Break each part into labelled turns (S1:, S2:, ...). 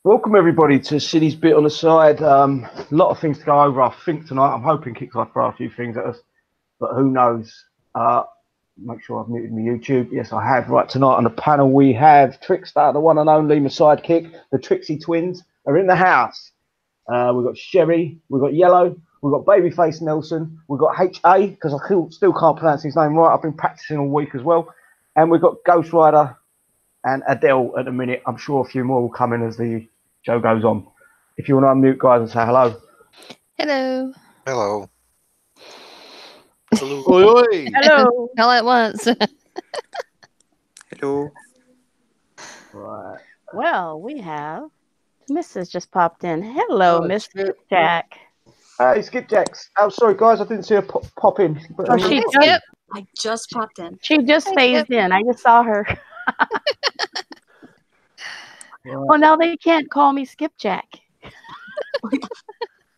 S1: Welcome everybody to Siddy's bit on the side. A lot of things to go over, I think, tonight. I'm hoping Kixeye throw a few things at us, but who knows? Make sure I've muted my YouTube. Yes, I have. Right, tonight on the panel we have Trickster, the one and only, my sidekick. The Trixie twins are in the house. We've got Sherry, we've got Yellow, we've got Babyface Nelson, we've got HA, because I still can't pronounce his name right. I've been practicing all week as well. And we've got Ghost Rider and Adele at the minute. I'm sure a few more will come in as the show goes on. If you want to unmute, guys, and say hello.
S2: Hello.
S3: Hello.
S4: Hello.
S5: Oi, oi.
S2: Hello. All at once.
S3: Hello.
S1: Right.
S6: Well, we have Mrs. just popped in. Hello, Miss Jack.
S1: Hey, Skipjacks. Oh, sorry, guys, I didn't see her pop in.
S6: Oh, she
S2: Skip.
S7: I just popped in.
S6: She just
S2: Hey,
S6: phased
S2: Skip.
S6: in. I just saw her. Well, now they can't call me Skipjack.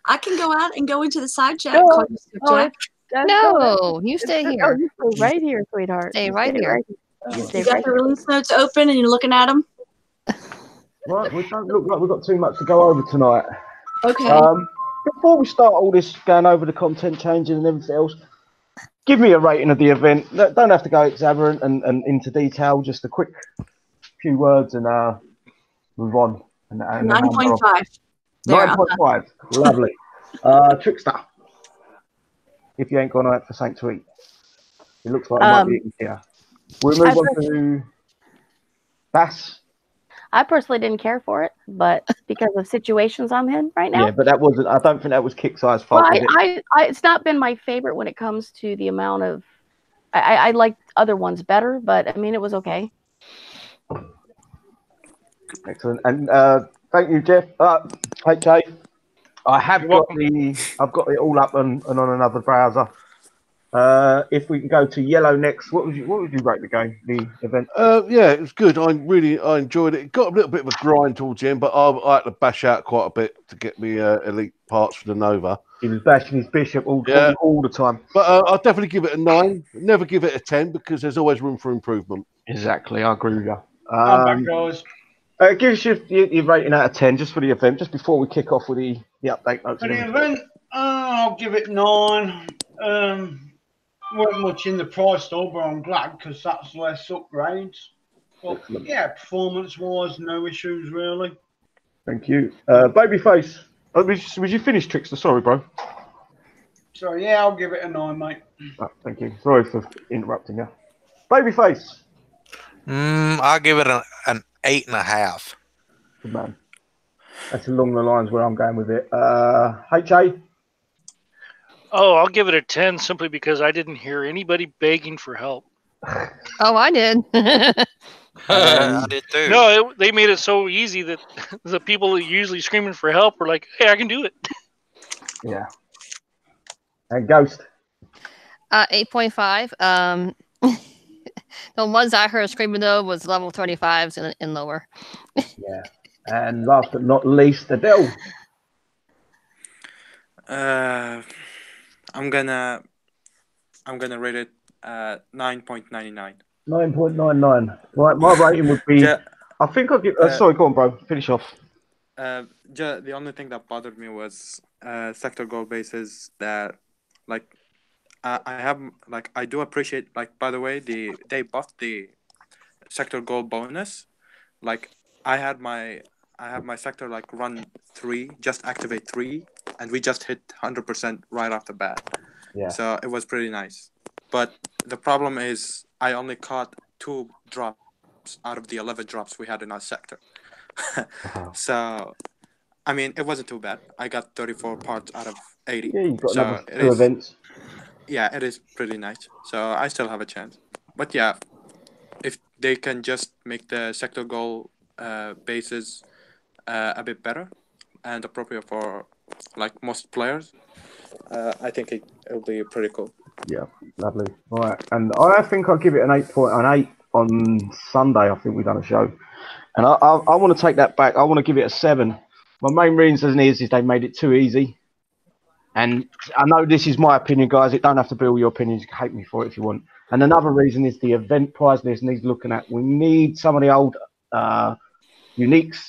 S7: I can go out and go into the side chat.
S6: No.
S7: And call you Jack.
S2: No, you stay
S6: Oh,
S2: here.
S6: you stay right here, sweetheart.
S2: Stay
S6: You
S2: right here.
S6: You stay
S7: You got
S6: right
S7: the
S6: here.
S7: release notes open and you're looking at them.
S1: Right, we don't look like we've got too much to go over tonight.
S7: Okay.
S1: Before we start all this going over the content changing and everything else, give me a rating of the event. Don't have to go exuberant and into detail, just a quick few words and move on. And
S7: 9.5.
S1: 9.5. Lovely. Trickster. If you ain't gone out for something to eat. It looks like I might be eating here. We'll move on to Bass.
S6: I personally didn't care for it, but because of situations I'm in right now.
S1: Yeah, but that wasn't. I don't think that was Kixeye's fault.
S6: Well, it's not been my favorite when it comes to the amount of. I liked other ones better, but I mean it was okay.
S1: Excellent, and thank you, Jeff. HA, I've got it all up and on another browser. If we can go to Yellow next, what would you rate the event?
S5: Yeah, it was good. I enjoyed it. It got a little bit of a grind towards the end, but I had to bash out quite a bit to get me elite parts for the Nova.
S1: He was bashing his bishop all the time.
S5: But I'll definitely give it a 9. Never give it a 10 because there's always room for improvement.
S1: Exactly, I agree with you.
S4: I'm back, guys.
S1: Give us your rating out of 10 just for the event, just before we kick off with the update notes.
S4: For the event, I'll give it 9. Weren't much in the price though, but I'm glad because that's less upgrades. But yeah, performance-wise, no issues really.
S1: Thank you. Babyface, was you finished, Trickster? Sorry, bro.
S4: So yeah, I'll give it a 9, mate.
S1: Oh, thank you. Sorry for interrupting you. Babyface.
S3: I'll give it an 8.5.
S1: Good man. That's along the lines where I'm going with it. HA?
S8: Oh, I'll give it a 10 simply because I didn't hear anybody begging for help.
S2: Oh, I did.
S3: I did too.
S8: No, they made it so easy that the people usually screaming for help were like, hey, I can do it.
S1: Yeah. And Ghost?
S2: 8.5. The ones I heard screaming though was level 35s and lower.
S1: Yeah. And last but not least, Adele.
S9: I'm gonna rate it 9.99.
S1: 9.99. Right, my rating would be. I think I'll give. Sorry, go on, bro. Finish off.
S9: The only thing that bothered me was sector goal bases that, like, I do appreciate, like, by the way, they buffed the sector goal bonus. Like, I had my sector like run 3, just activate 3, and we just hit 100% right off the bat.
S1: Yeah.
S9: So it was pretty nice. But the problem is I only caught 2 drops out of the 11 drops we had in our sector. So, I mean, it wasn't too bad. I got 34 parts out of 80.
S1: Yeah, you've got
S9: so
S1: another 2 events.
S9: Yeah, it is pretty nice. So I still have a chance. But yeah, if they can just make the sector goal bases a bit better and appropriate for like most players, I think it'll be pretty cool.
S1: Yeah, lovely. Right, and I think I'll give it an 8 on Sunday. I think we've done a show, and I want to take that back. I want to give it a 7. My main reason is they made it too easy, and I know this is my opinion, guys. It don't have to be all your opinions. You can hate me for it if you want. And another reason is the event price list needs looking at. We need some of the old uniques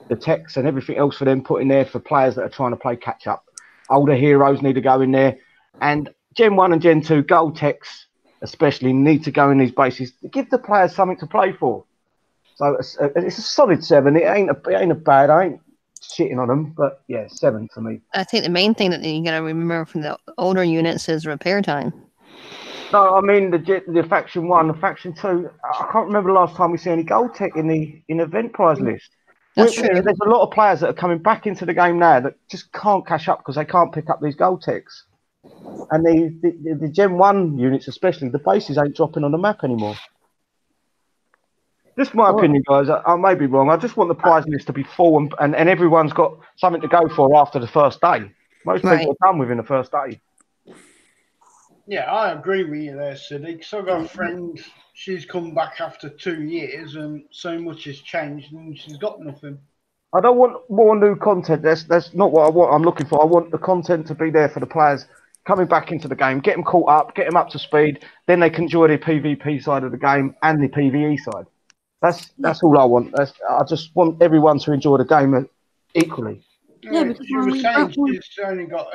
S1: the techs and everything else for them put in there for players that are trying to play catch up. Older heroes need to go in there, and Gen 1 and Gen 2 gold techs especially need to go in these bases to give the players something to play for. So it's a solid 7. It ain't a bad. I ain't shitting on them, but yeah, 7 for me.
S2: I think the main thing that you got to remember from the older units is repair time.
S1: No, I mean the faction 1, the faction 2. I can't remember the last time we see any gold tech in the event prize list.
S2: That's true.
S1: There's a lot of players that are coming back into the game now that just can't cash up because they can't pick up these gold techs. And the Gen 1 units, especially, the bases ain't dropping on the map anymore. Just my opinion, guys. I may be wrong. I just want the prize list to be full and everyone's got something to go for after the first day. Most people are done within the first day.
S4: Yeah, I agree with you there, Siddy. Because I've got a friend, she's come back after 2 years and so much has changed and she's got nothing.
S1: I don't want more new content. That's not what I'm looking for. I want the content to be there for the players coming back into the game, get them caught up, get them up to speed. Then they can enjoy the PvP side of the game and the PvE side. That's all I want. I just want everyone to enjoy the game equally.
S7: Yeah, because
S4: she was saying she's only got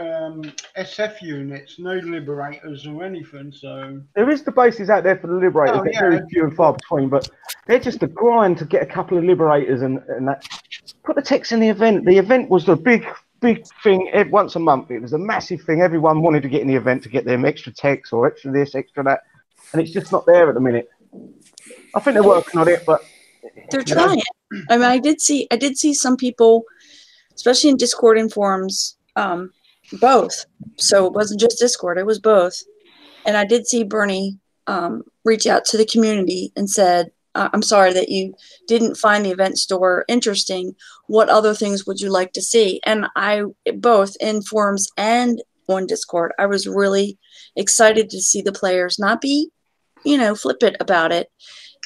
S4: SF units, no liberators or anything. So
S1: there is the bases out there for the liberators. They're very few and far between, but they're just a grind to get a couple of liberators and that. Put the techs in the event. The event was the big thing once a month. It was a massive thing. Everyone wanted to get in the event to get them extra techs or extra this, extra that, and it's just not there at the minute. I think they're working on it, but
S7: they're trying. I mean, I did see some people, especially in Discord and forums, both. So it wasn't just Discord; it was both. And I did see Bernie reach out to the community and said, "I'm sorry that you didn't find the event store interesting. What other things would you like to see?" And I, both in forums and on Discord, I was really excited to see the players not be, flippant about it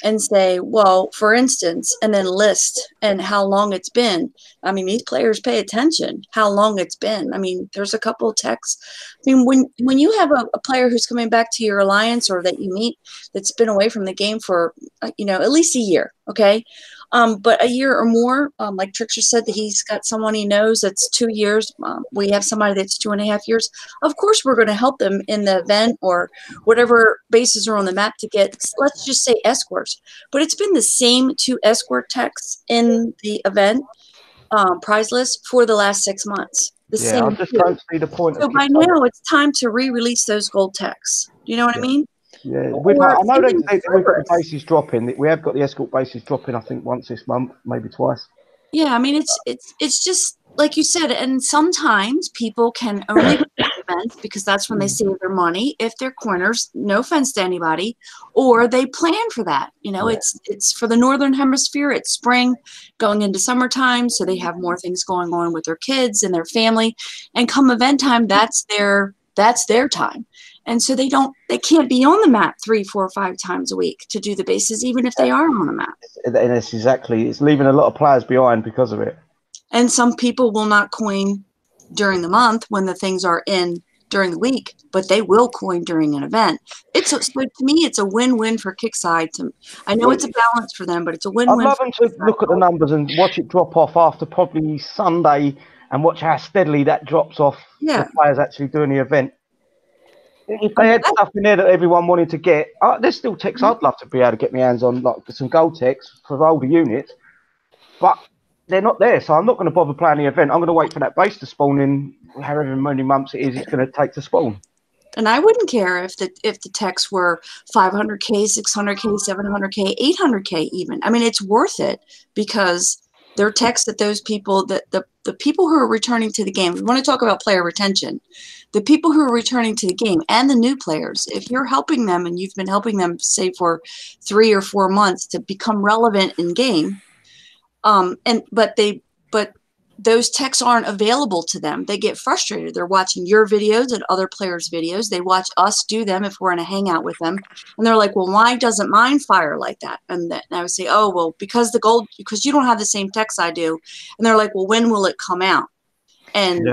S7: and say, well, for instance, and then list and how long it's been. I mean, these players pay attention, how long it's been. I mean, there's a couple of texts. I mean, when you have a player who's coming back to your alliance or that you meet that's been away from the game for, at least a year, okay? But a year or more, like Trickster said, that he's got someone he knows that's 2 years. We have somebody that's 2.5 years. Of course, we're going to help them in the event or whatever bases are on the map to get, let's just say, escorts. But it's been the same 2 escort techs in the event prize list for the last 6 months.
S1: I just don't see the point.
S7: So by now, it's time to re-release those gold techs. Do you know what I mean?
S1: Yeah, I know we've got the bases dropping. We have got the escort bases dropping, I think, once this month, maybe twice.
S7: Yeah, I mean, it's just like you said, and sometimes people can only go to events because that's when they save their money. If they're coiners, no offense to anybody, or they plan for that. It's for the Northern Hemisphere. It's spring, going into summertime, so they have more things going on with their kids and their family. And come event time, that's their time. And so they can't be on the map 3, 4, 5 times a week to do the bases, even if they are on the map.
S1: And it's leaving a lot of players behind because of it.
S7: And some people will not coin during the month when the things are in during the week, but they will coin during an event. So to me, it's a win-win for Kixeye. I know it's a balance for them, but it's a win-win.
S1: I'd love them to look at the numbers and watch it drop off after probably Sunday and watch how steadily that drops off. The players actually doing the event. If they had stuff in there that everyone wanted to get, there's still techs I'd love to be able to get my hands on, like some gold techs for older units, but they're not there, so I'm not going to bother playing the event. I'm going to wait for that base to spawn in however many months it's going to take to spawn.
S7: And I wouldn't care if the techs were 500K, 600K, 700K, 800K even. I mean, it's worth it because they're techs that those people, that the people who are returning to the game, we want to talk about player retention. The people who are returning to the game and the new players, if you're helping them and you've been helping them, say, for 3 or 4 months to become relevant in game, but those techs aren't available to them. They get frustrated. They're watching your videos and other players' videos. They watch us do them if we're in a hangout with them. And they're like, well, why doesn't mine fire like that? And I would say, oh, well, because you don't have the same techs I do. And they're like, well, when will it come out? And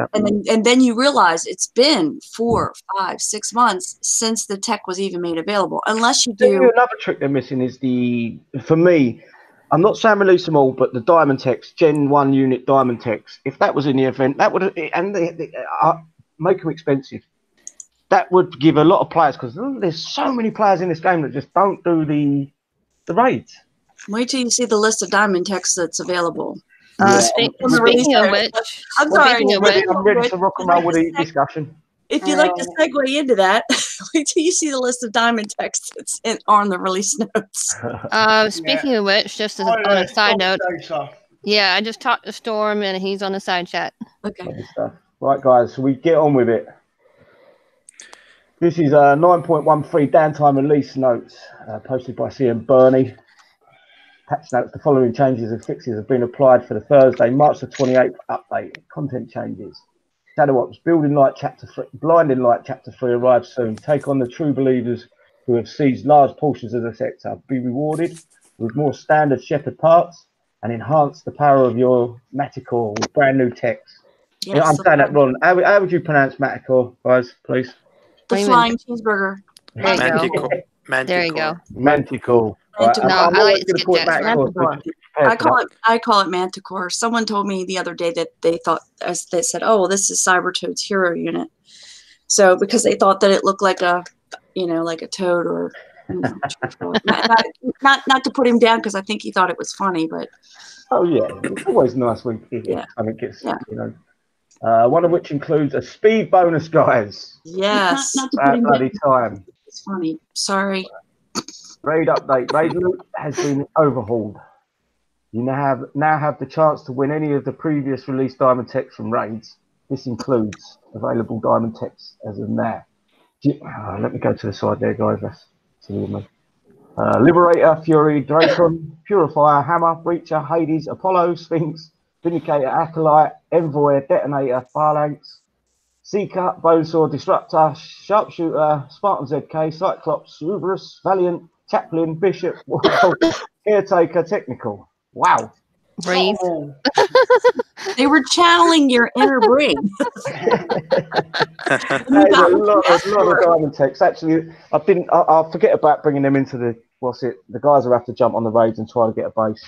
S7: then you realize it's been 4, 5, 6 months since the tech was even made available. Unless you do.
S1: Another trick they're missing is for me, I'm not saying release them all, but the Diamond Text, Gen 1 unit Diamond Text, if that was in the event, that would, and make them expensive. That would give a lot of players, because there's so many players in this game that just don't do the raids.
S7: Wait till you see the list of diamond texts that's available.
S2: Speaking of which,
S7: I'm sorry.
S1: I'm ready to rock and roll with the discussion.
S7: If you'd like to segue into that, wait till you see the list of diamond texts that's on the release notes.
S2: Speaking of which, just as on a side note, I just talked to Storm and he's on the side chat.
S7: Okay.
S1: Right, guys, so we get on with it. This is 9.13 downtime release notes posted by CM Bernie. Patch notes: the following changes and fixes have been applied for the Thursday, March the 28th update. Content changes. Shadow Ops, Blinding Light Chapter 3 arrives soon. Take on the true believers who have seized large portions of the sector. Be rewarded with more standard Shepherd parts and enhance the power of your Manticore with brand new text.
S7: Yes,
S1: I'm saying that wrong. How would you pronounce Manticore, guys, please?
S7: The flying cheeseburger.
S9: Manticore.
S2: There you go.
S5: Manticore.
S1: Right,
S2: I'm always going to
S1: put Manticore.
S7: I call it Manticore. Someone told me the other day that they said, "Oh, well, this is Cybertoad's hero unit." So because they thought that it looked like a, like a toad or, not to put him down because I think he thought it was funny, but.
S1: Oh yeah, it's always nice when something gets one of which includes a speed bonus, guys.
S7: Yes.
S1: Not to put him bloody time.
S7: It's funny. Sorry.
S1: Raid update. Raid loot has been overhauled. You now have the chance to win any of the previous released diamond texts from raids. This includes available diamond texts as of now. Let me go to the side there, guys. That's silly of me. Liberator, Fury, Dracon, Purifier, Hammer, Breacher, Hades, Apollo, Sphinx, Vindicator, Acolyte, Envoy, Detonator, Phalanx, Seeker, Bonesaw, Disruptor, Sharpshooter, Spartan ZK, Cyclops, Uberus, Valiant, Chaplain, Bishop, Caretaker, Technical. Wow.
S2: Breathe.
S7: They were channeling your inner brain.
S1: There's a lot of diamond text. Actually, I'll forget about bringing them into the the guys will have to jump on the raids and try to get a base.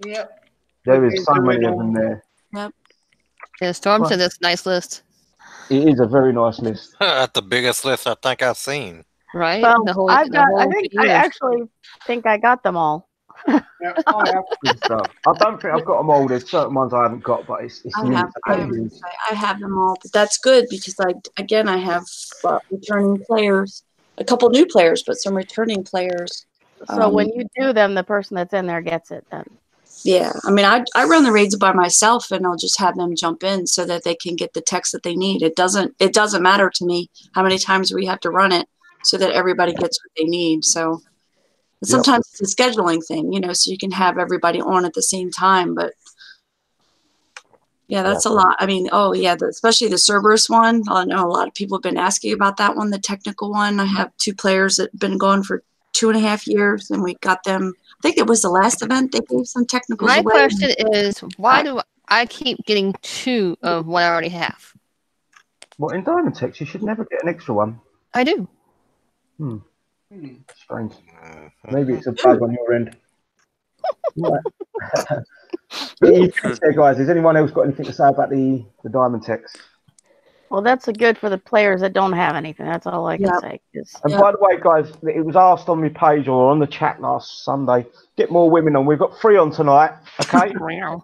S4: Yep.
S1: There is so many of them there.
S7: Yep.
S2: Yeah, Storm said this nice list.
S1: It is a very nice list.
S3: That's the biggest list I think I've seen.
S2: Right?
S6: Well, I actually think I got them all.
S1: Good stuff. I don't think I've got them all. There's certain ones I haven't got, but it's
S7: I have them all, but that's good because I have returning players, a couple new players, but some returning players.
S6: So when you do them, the person that's in there gets it then.
S7: Yeah, I mean, I run the raids by myself, and I'll just have them jump in so that they can get the text that they need. It doesn't matter to me how many times we have to run it so that everybody gets what they need. So sometimes it's a scheduling thing, so you can have everybody on at the same time. But yeah, that's a lot. I mean, especially the Cerberus one. I know a lot of people have been asking about that one, the technical one. I have 2 players that have been gone for 2.5 years, and we got them. I think it was the last event they gave some technicals away.
S2: My question is, why do I keep getting 2 of what I already have?
S1: Well, in Diamond Text, you should never get an extra one.
S2: I do.
S1: Strange. Maybe it's a bug on your end. Guys, has anyone else got anything to say about the Diamond Text?
S6: Well, that's good for the players that don't have anything. That's all I can say.
S1: And by the way, guys, it was asked on my page or on the chat last Sunday. Get more women on. We've got 3 on tonight. Okay.
S2: Wow.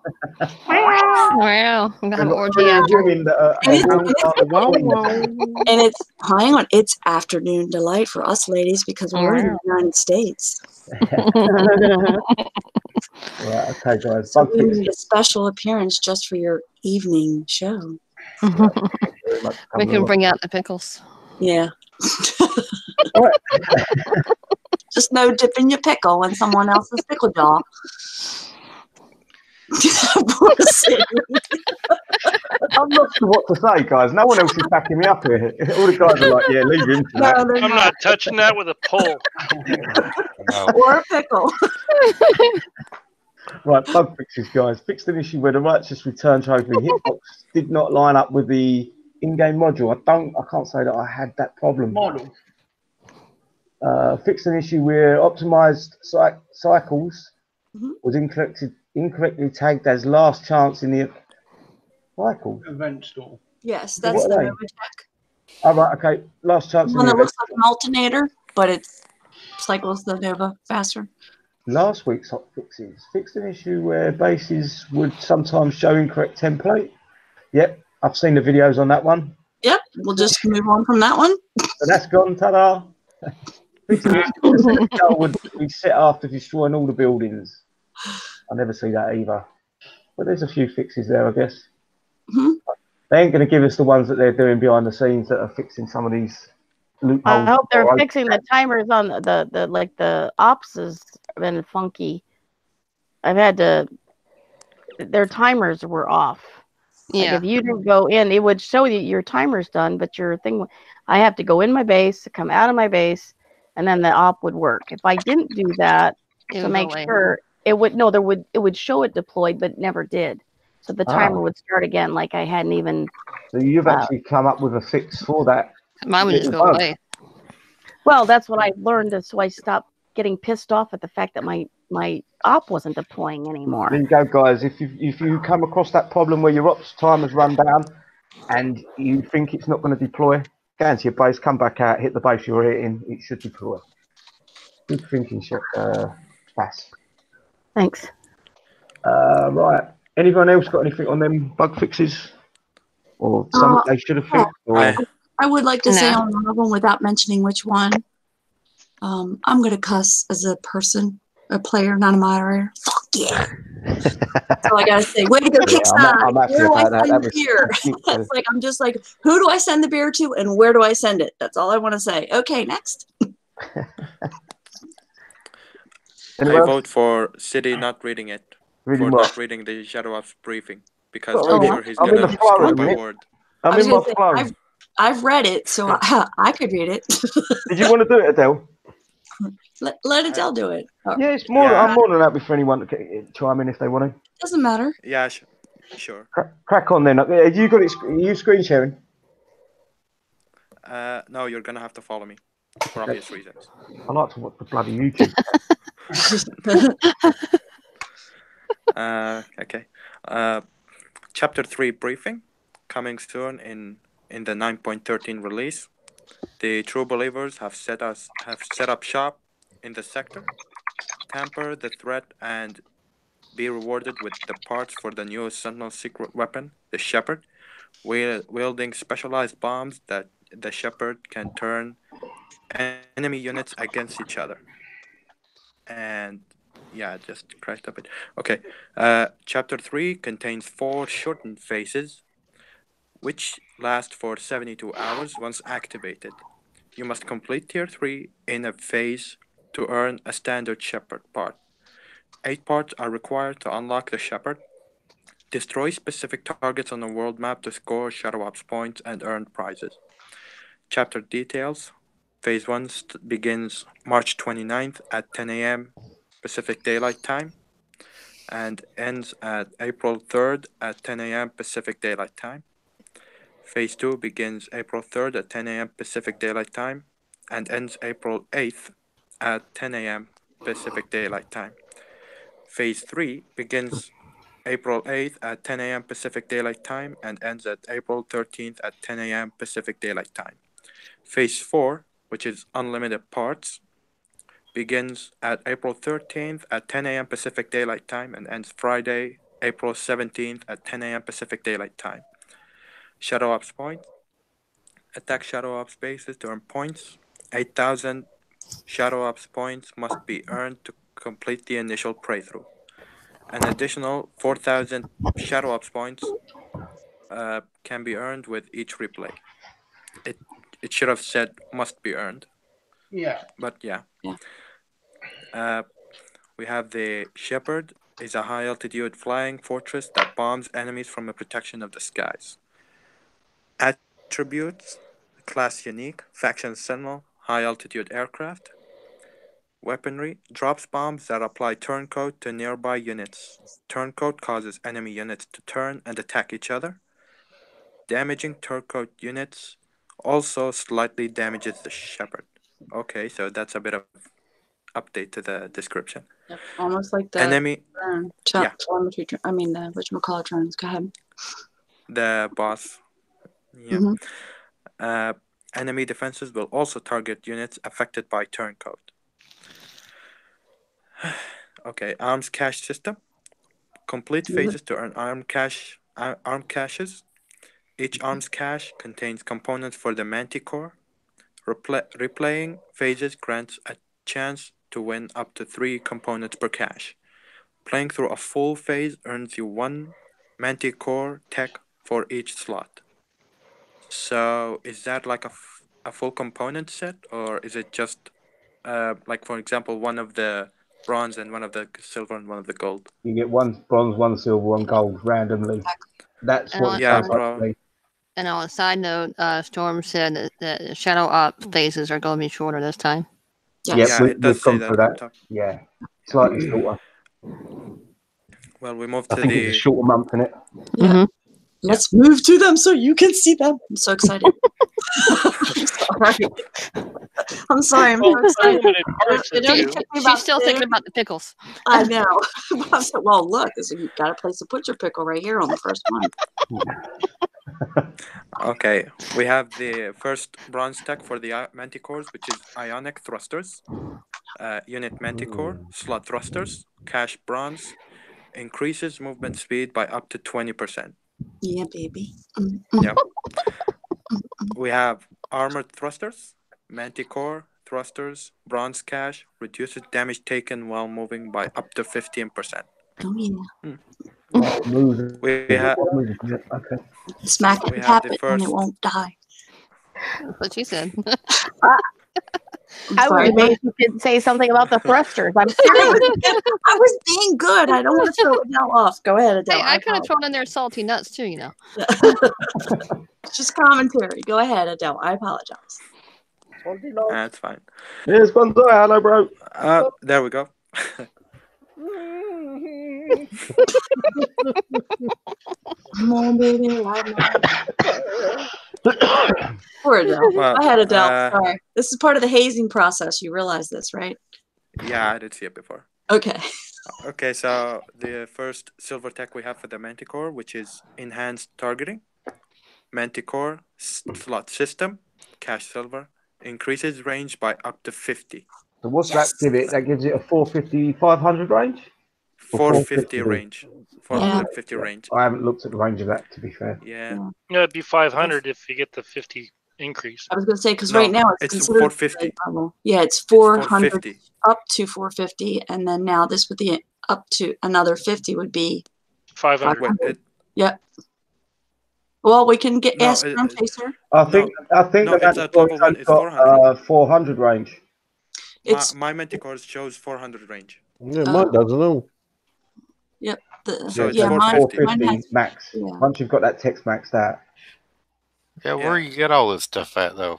S2: I'm gonna have an orgy after.
S7: And it's afternoon delight for us ladies because we're in the United States.
S1: Right, okay, guys.
S7: So we need a special appearance just for your evening show.
S2: We can bring out the pickles.
S7: Yeah. Just no dipping your pickle in someone else's pickle jar.
S1: I'm not sure what to say, guys. No one else is backing me up here. All the guys are like, yeah, leave him to that.
S8: I'm not touching that with a pole.
S7: Or a pickle.
S1: Right, bug fixes, guys. Fixed an issue where the Righteous Return trophy hitbox did not line up with the in-game module. I can't say that I had that problem. Fixed an issue where optimized cycles was incorrectly tagged as last chance in the cycle.
S4: Event store.
S7: Yes, that's
S1: What
S7: the
S1: are they?
S7: Nova Tech.
S1: Oh, right, okay. Last chance in
S7: One
S1: the
S7: that
S1: event.
S7: looks like an alternator, but it cycles the Nova faster.
S1: Last week's hot fixes fixed an issue where bases would sometimes show incorrect template. Yep, I've seen the videos on that one.
S7: Yep, we'll just move on from that one.
S1: So that's gone, ta-da. Fixing this the goal would be set after destroying all the buildings. I never see that either. But there's a few fixes there, I guess.
S7: Mhm.
S1: They ain't going to give us the ones that they're doing behind the scenes that are fixing some of these loopholes.
S6: I hope they're fixing the timers on the like the ops has been funky. I've had to. Their timers were off.
S2: Yeah.
S6: Like if you didn't go in, it would show you your timer's done, but your thing. I have to go in my base, come out of my base, and then the op would work. If I didn't do that
S2: It
S6: to
S2: was
S6: make
S2: away.
S6: sure, it would show it deployed, but never did. So the timer would start again, like I hadn't even.
S1: So you've actually come up with a fix for that.
S2: Mine would just go away.
S6: Well, that's what I learned, so I stopped getting pissed off at the fact that my op wasn't deploying anymore.
S1: There you go, guys. If you come across that problem where your ops time has run down and you think it's not going to deploy, go into your base, come back out, hit the base you're hitting, it should deploy. Good thinking, Bass.
S6: Thanks.
S1: Right. Anyone else got anything on them bug fixes? Or something they should have fixed? Or...
S7: I would like to say on one of them without mentioning which one. I'm going to cuss as a person, a player, not a moderator. Fuck yeah. That's all I got to say. Way to go, Kixeye. Where do I send the beer? It's like, I'm just like, who do I send the beer to and where do I send it? That's all I want to say. Okay, next.
S9: I vote for Siddy not reading it. Not reading the Shadow Ops briefing. Because I'm sure he's going to screw up a word.
S1: I'm in my flow.
S7: I've read it, so I could read it.
S1: Did you want to do it, Adele?
S7: Let Adele do it.
S1: Yeah, it's more. I'm more than happy for anyone to chime in if they want to.
S7: Doesn't matter.
S9: Yeah, sure.
S1: Crack on then. Have you got it? Are you screen sharing?
S9: No, you're gonna have to follow me for obvious reasons.
S1: I like to watch the bloody YouTube.
S9: Okay. Chapter 3 briefing coming soon in the 9.13 release. The true believers have set up shop in the sector, tamper the threat, and be rewarded with the parts for the newest Sentinel secret weapon, the Shepherd, wielding specialized bombs that the Shepherd can turn enemy units against each other. And yeah, just crashed a bit. Okay. Chapter 3 contains 4 shortened phases, which last for 72 hours once activated. You must complete Tier 3 in a phase to earn a standard Shepherd part. 8 parts are required to unlock the Shepherd. Destroy specific targets on the world map to score Shadow Ops points and earn prizes. Chapter details. Phase 1 begins March 29th at 10 a.m. Pacific Daylight Time and ends at April 3rd at 10 a.m. Pacific Daylight Time. Phase 2 begins April 3rd at 10 a.m. Pacific Daylight Time and ends April 8th at 10 a.m. Pacific Daylight Time. Phase 3 begins April 8th at 10 a.m. Pacific Daylight Time and ends at April 13th at 10 a.m. Pacific Daylight Time. Phase 4, which is unlimited parts, begins at April 13th at 10 a.m. Pacific Daylight Time and ends Friday, April 17th at 10 a.m. Pacific Daylight Time. Shadow Ops points. Attack Shadow Ops bases to earn points. 8,000 Shadow Ops points must be earned to complete the initial playthrough. An additional 4,000 Shadow Ops points can be earned with each replay. It should have said must be earned.
S4: Yeah.
S9: But yeah. We have the Shepherd is a high altitude flying fortress that bombs enemies from a protection of the skies. Attributes: class unique, faction sentinel, high altitude aircraft. Weaponry: drops bombs that apply turncoat to nearby units. Turncoat causes enemy units to turn and attack each other. Damaging turncoat units also slightly damages the Shepherd. Okay, so that's a bit of update to the description.
S7: Yep, almost like the
S9: enemy. Yeah.
S7: Telemetry. I mean the whatchamacallit drones. Go ahead.
S9: The boss. Yeah.
S7: Mm-hmm.
S9: Enemy defenses will also target units affected by turncoat. Okay, arms cache system. Complete phases to earn arm caches. Each arms cache contains components for the Manticore. Replaying phases grants a chance to win up to 3 components per cache. Playing through a full phase earns you 1 Manticore tech for each slot. So is that like a full component set, or is it just like, for example, one of the bronze and one of the silver and one of the gold?
S1: You get 1 bronze, 1 silver, 1 gold randomly. That's what it sounds like to me.
S2: And on a side note, Storm said that the Shadow Op phases are going to be shorter this time.
S1: Yes. Yeah, we've come through that. Yeah, slightly shorter.
S9: Well, we moved
S1: I
S9: to
S1: think
S9: the...
S1: it's a shorter month, isn't it?
S7: Yeah. Mm-hmm. Let's move to them so you can see them. I'm so excited. I'm sorry. I'm so excited.
S2: She's still thinking about the pickles.
S7: I know. I said, well, look, you've got a place to put your pickle right here on the first one.
S9: Okay, we have the first bronze tech for the Manticores, which is Ionic Thrusters. Unit Manticore, slot thrusters, cache bronze, increases movement speed by up to 20%.
S7: Yeah, baby.
S9: Yep. We have armored thrusters, Manticore thrusters, bronze cache, reduces damage taken while moving by up to 15%.
S7: Oh yeah.
S9: We have
S7: smack it and tap it and it won't die.
S2: That's what she said.
S6: I was amazed you didn't say something about the thrusters. I'm serious.
S7: I was being good. I don't want to throw Adele off. Go ahead, Adele.
S2: Hey, I could have thrown in there salty nuts too, you know.
S7: It's just commentary. Go ahead, Adele. I apologize.
S9: That's fine.
S1: Here's Bonzaii. Hello, bro.
S9: There we go.
S7: Come on, baby. Poor Adele.
S9: Well,
S7: I had Adele. Sorry. This is part of the hazing process. You realize this, right?
S9: Yeah, I did see it before.
S7: Okay.
S9: Okay, so the first silver tech we have for the Manticore, which is enhanced targeting. Manticore slot system, cache silver, increases range by up to 50.
S1: So what's that give it? That gives it a 450, 500 range?
S9: 450 range. 450 range.
S1: I haven't looked at the range of that, to be fair.
S9: Yeah.
S8: No, it'd be 500 if you get the 50 increase.
S7: I was going to say, because right now it's
S9: 450.
S7: Yeah, it's 400 up to 450, and then now this would be up to another 50 would be
S8: 500.
S7: Yep. Well, we can ask Storm Chaser.
S1: I think that got 400 range.
S9: My Manticore shows 400 range.
S5: Yeah, mine doesn't know.
S7: Yep.
S9: So it's
S1: 450 max.
S7: Yeah.
S1: Once you've got that text maxed out.
S3: Yeah, where you get all this stuff at, though?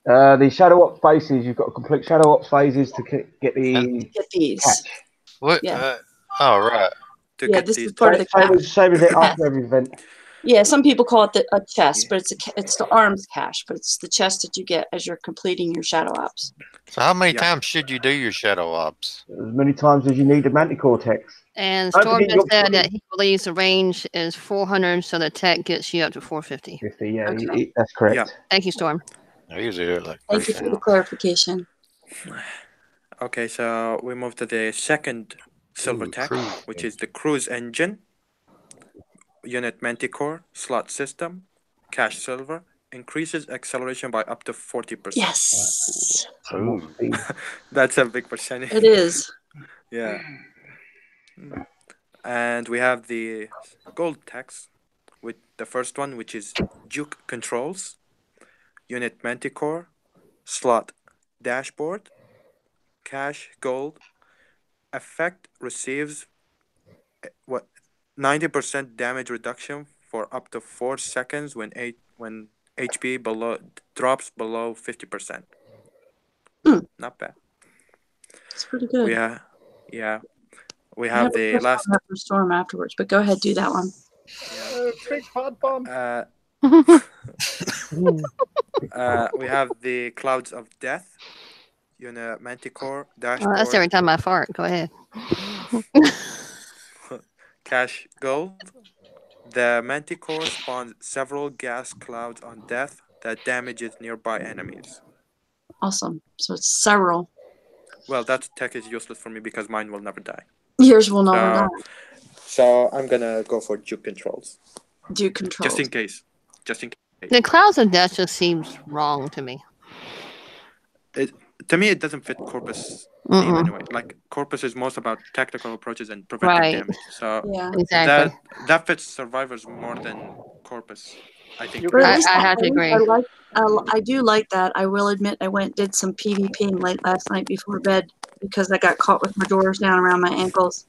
S1: The Shadow Ops phases, you've got to complete Shadow Ops phases to get
S7: these.
S1: Catch.
S3: What?
S7: Yeah.
S3: Right.
S7: This is part of the catch.
S1: Same as it after every event.
S7: Yeah, some people call it a chest, but it's the arms cache, but it's the chest that you get as you're completing your Shadow Ops.
S3: So how many times should you do your Shadow Ops?
S1: As many times as you need the Manticore text.
S2: And Storm just said that he believes the range is 400, so the tech gets you up to 450.
S1: 50, yeah,
S7: Okay.
S1: that's correct.
S9: Yeah.
S2: Thank you, Storm.
S3: I usually do it like
S7: Thank you for the clarification.
S9: Okay, so we move to the second silver tech, which is the cruise engine. Unit Manticore, slot system, cache silver, increases acceleration by up to 40%.
S7: Yes.
S9: That's a big percentage.
S7: It is.
S9: Yeah. And we have the gold techs with the first one, which is Duke controls, Unit Manticore, slot dashboard, cache gold, effect receives 90% damage reduction for up to 4 seconds when HP drops below 50%. Not bad.
S7: It's pretty good.
S9: We have the last
S7: Storm afterwards, but go ahead, do that one.
S8: Big hot bomb.
S9: We have the Clouds of Death. Manticore
S2: Oh, that's every
S9: dashboard,
S2: time I fart. Go ahead.
S9: cache gold. The Manticore spawns several gas clouds on death that damages nearby enemies.
S7: Awesome. So it's several.
S9: Well, that tech is useless for me because mine will never die.
S7: Yours will never die.
S9: So I'm gonna go for Duke controls.
S7: Duke controls.
S9: Just in case.
S2: The clouds of death just seems wrong to me.
S9: To me, it doesn't fit Corpus theme anyway. Like Corpus is most about tactical approaches and preventing damage. So
S7: Yeah.
S2: Exactly.
S9: that fits survivors more than Corpus. I think.
S7: But at least
S2: I have to agree.
S7: I do like that. I will admit I went and did some PvPing late last night before bed because I got caught with my drawers down around my ankles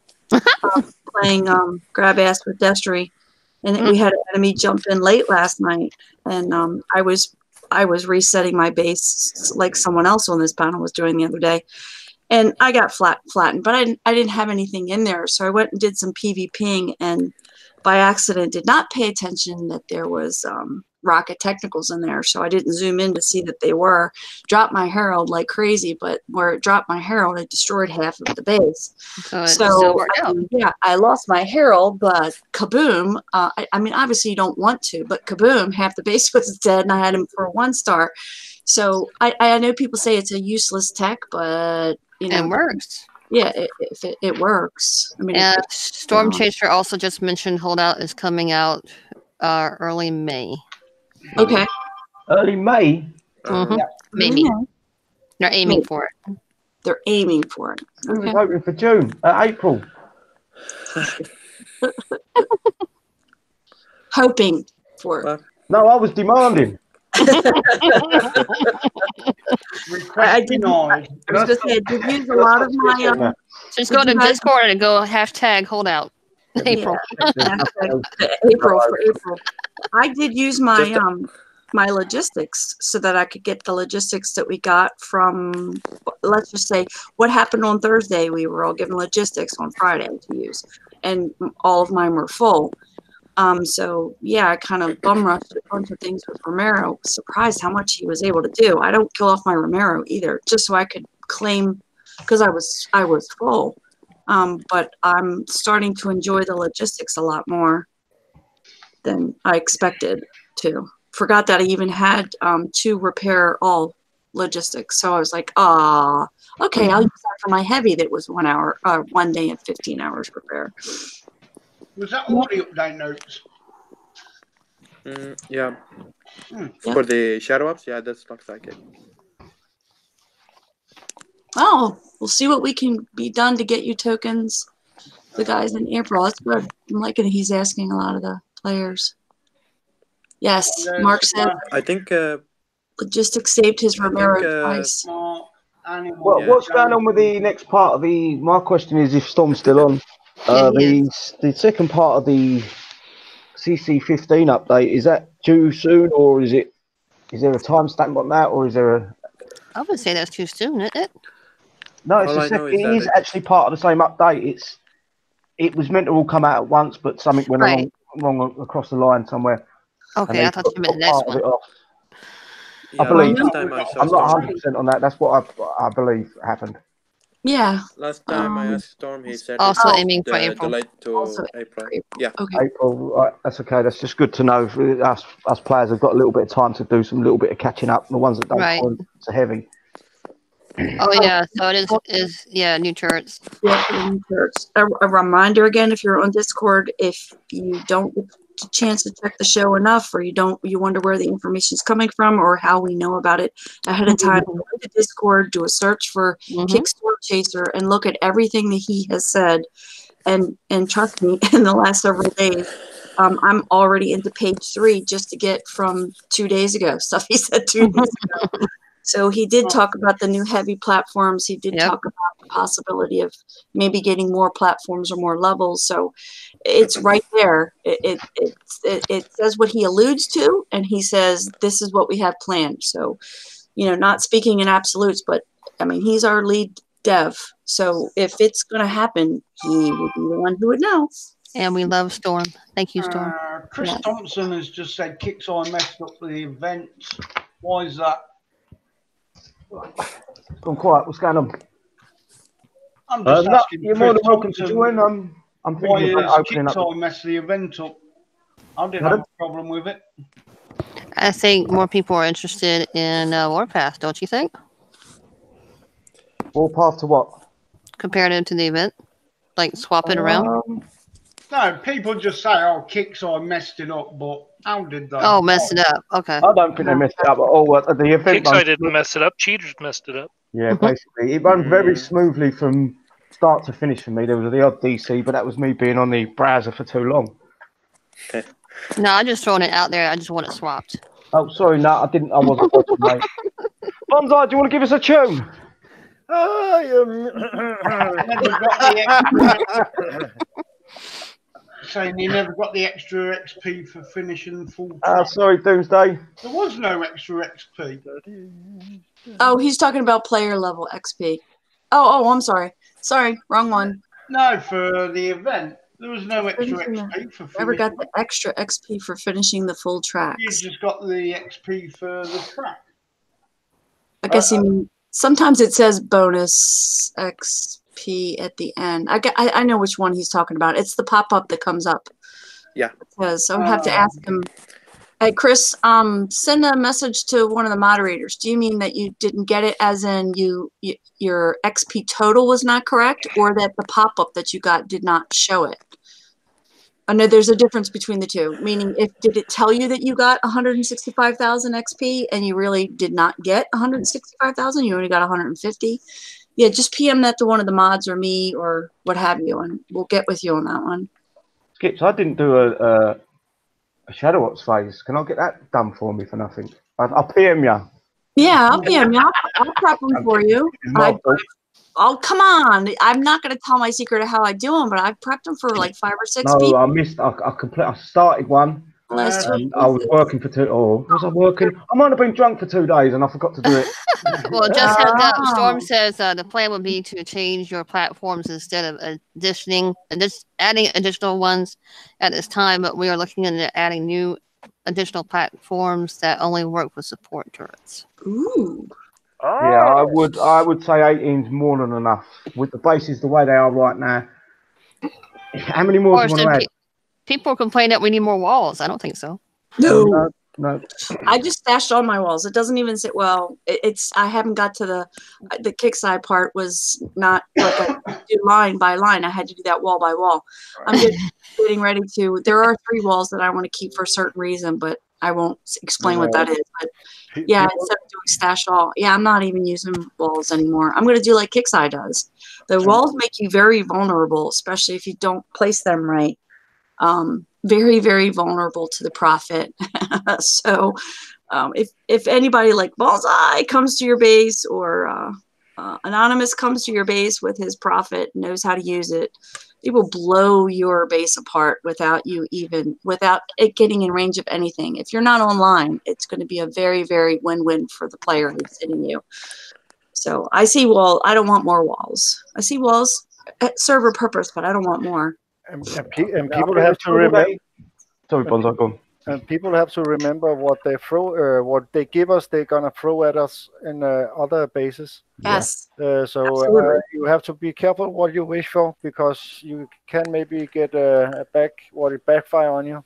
S7: playing grab ass with Destry. And we had an enemy jump in late last night, and I was resetting my base like someone else on this panel was doing the other day, and I got flattened. But I didn't have anything in there, so I went and did some PvPing, and by accident did not pay attention that there was rocket technicals in there, so I didn't zoom in to see that they were. Dropped my herald like crazy, but where it dropped my herald, it destroyed half of the base. So yeah, I lost my herald, but kaboom! I mean, obviously you don't want to, but kaboom! Half the base was dead, and I had him for a 1-star. So I know people say it's a useless tech, but you know,
S2: it works.
S7: Yeah, it works. I mean,
S2: Storm Chaser also just mentioned Holdout is coming out early May.
S7: Okay.
S1: Early May?
S2: Maybe. They're aiming for it.
S7: They're aiming for it.
S1: We was hoping for June, April.
S7: Hoping for it.
S1: No, I was demanding.
S7: I did use a lot of my.
S2: Just go to Discord and go #Holdout. April.
S7: April for April. I did use my my logistics so that I could get the logistics that we got from, let's just say, what happened on Thursday. We were all given logistics on Friday to use, and all of mine were full. So yeah, I kind of bum rushed a bunch of things with Romero. Surprised how much he was able to do. I don't kill off my Romero either, just so I could claim, because I was full. But I'm starting to enjoy the logistics a lot more than I expected to. Forgot that I even had 2 repair all logistics. So I was like, okay, I'll use that for my heavy that was 1 hour, 1 day and 15 hours repair.
S4: Was that all the update notes?
S9: Yeah. For the shadow ups, yeah, that looks like it.
S7: Oh, we'll see what we can be done to get you tokens. The guys in April. That's good. I'm liking it. He's asking a lot of the players. Yes, Mark said.
S9: I think
S7: logistics saved his Romero twice.
S1: Well, what's going on with the next part of the? My question is, if Storm's still on, the second part of the CC15 update, is that due soon, or is there a timestamp on that, or is there a?
S2: I would say that's too soon, isn't it?
S1: No, it is actually part of the same update. It was meant to all come out at once, but something went wrong across the line somewhere.
S2: Okay, I thought you meant the next one.
S1: I believe. I'm not 100% on that. That's what I believe happened.
S7: Yeah.
S9: Last time I asked Storm, he said
S2: also aiming for April.
S9: Delayed to April. Yeah.
S7: Okay.
S1: April. Right. That's okay. That's just good to know. Us players have got a little bit of time to do some little bit of catching up. The ones that don't go so heavy.
S2: Oh yeah, so it is new turrets.
S7: Yeah, new turrets. A reminder again, if you're on Discord, if you don't get a chance to check the show enough, or you wonder where the information is coming from or how we know about it ahead of time, go to Discord, do a search for Storm Chaser, and look at everything that he has said. And trust me, in the last several days, I'm already into page 3 just to get from 2 days ago stuff he said 2 days ago. So he did talk about the new heavy platforms. He did talk about the possibility of maybe getting more platforms or more levels. So it's right there. It says what he alludes to, and he says this is what we have planned. So, not speaking in absolutes, but I mean, he's our lead dev. So if it's going to happen, he would be the one who would know.
S2: And we love Storm. Thank you, Storm.
S4: Chris Thompson has just said Kixeye messed up the event. Why is that?
S1: It's gone quiet. What's going on?
S4: I'm just
S1: No,
S4: asking
S1: you're more than
S4: Chris
S1: welcome to
S4: Thompson,
S1: join. I'm
S4: why
S1: thinking
S4: is
S1: about opening up.
S4: Kixeye messed the event up? I didn't have a problem with it.
S2: I think more people are interested in Warpath, don't you think?
S1: Warpath to what?
S2: Comparative to the event? Like swap it around?
S4: No, people just say, "Oh, Kixeye messed it up," but how did they?
S2: Oh, messed it up. Okay.
S1: I don't think they messed it up at all. The event
S8: Kixeye didn't mess it up. Cheaters messed it up.
S1: Yeah, basically. It ran very smoothly from start to finish for me. There was the odd DC, but that was me being on the browser for too long.
S2: No, I'm just throwing it out there. I just want it swapped.
S1: Oh, sorry, no, I didn't. I wasn't watching, mate. Bonzaii, do you want to give us a tune?
S4: Saying you never got the extra XP for finishing full.
S1: Sorry, Doomsday.
S4: There was no extra XP.
S7: Oh, he's talking about player level XP. Oh, I'm sorry. Sorry, wrong one.
S4: No, for the event, there was no extra XP for finishing.
S7: Never got the extra XP for finishing the full tracks.
S4: You just got the XP for the track.
S7: I guess sometimes it says bonus XP at the end. I know which one he's talking about. It's the pop-up that comes up.
S9: Yeah.
S7: It says, so I have to ask him. Hey, Chris, send a message to one of the moderators. Do you mean that you didn't get it as in your XP total was not correct, or that the pop-up that you got did not show it? I know there's a difference between the two, meaning did it tell you that you got 165,000 XP and you really did not get 165,000? You only got 150? Yeah, just PM that to one of the mods or me or what have you, and we'll get with you on that one.
S1: Skips, I didn't do a Shadow Ops phase. Can I get that done for me for nothing? I'll PM you.
S7: Yeah, I'll PM you. I'll prep them for you. Oh, come on. I'm not going to tell my secret of how I do them, but I've prepped them for like 5 or 6 people.
S1: No, I missed. I started one. And I was working for 2. Oh, was I working? I might have been drunk for 2 days and I forgot to do it.
S2: Well, just heads up. Storm says the plan would be to change your platforms instead of adding additional ones at this time, but we are looking into adding new additional platforms that only work with support turrets.
S7: Ooh.
S1: Yeah, I would say 18 is more than enough. With the bases the way they are right now. How many more do you want to add?
S2: People complain that we need more walls. I don't think so.
S7: No.
S1: No.
S7: I just stashed on my walls. It doesn't even sit well. I haven't got to the Kixeye part was not like I do line by line. I had to do that wall by wall. I'm getting ready to. There are 3 walls that I want to keep for a certain reason, but I won't explain what that is. But yeah, instead of doing stash all, yeah, I'm not even using walls anymore. I'm going to do like Kixeye does. The walls make you very vulnerable, especially if you don't place them right. Very, very vulnerable to the prophet. So if anybody like Bonzaii comes to your base or Anonymous comes to your base with his prophet, knows how to use it, it will blow your base apart without it getting in range of anything. If you're not online, it's going to be a very, very win-win for the player who's hitting you. So I see I don't want more walls. I see walls serve a purpose, but I don't want more.
S10: And people have to remember.
S1: Sorry, Bonzaii, go on.
S10: And people have to remember what they throw, what they give us. They're gonna throw at us in other bases.
S7: Yes.
S10: So you have to be careful what you wish for, because you can maybe get it backfire on you.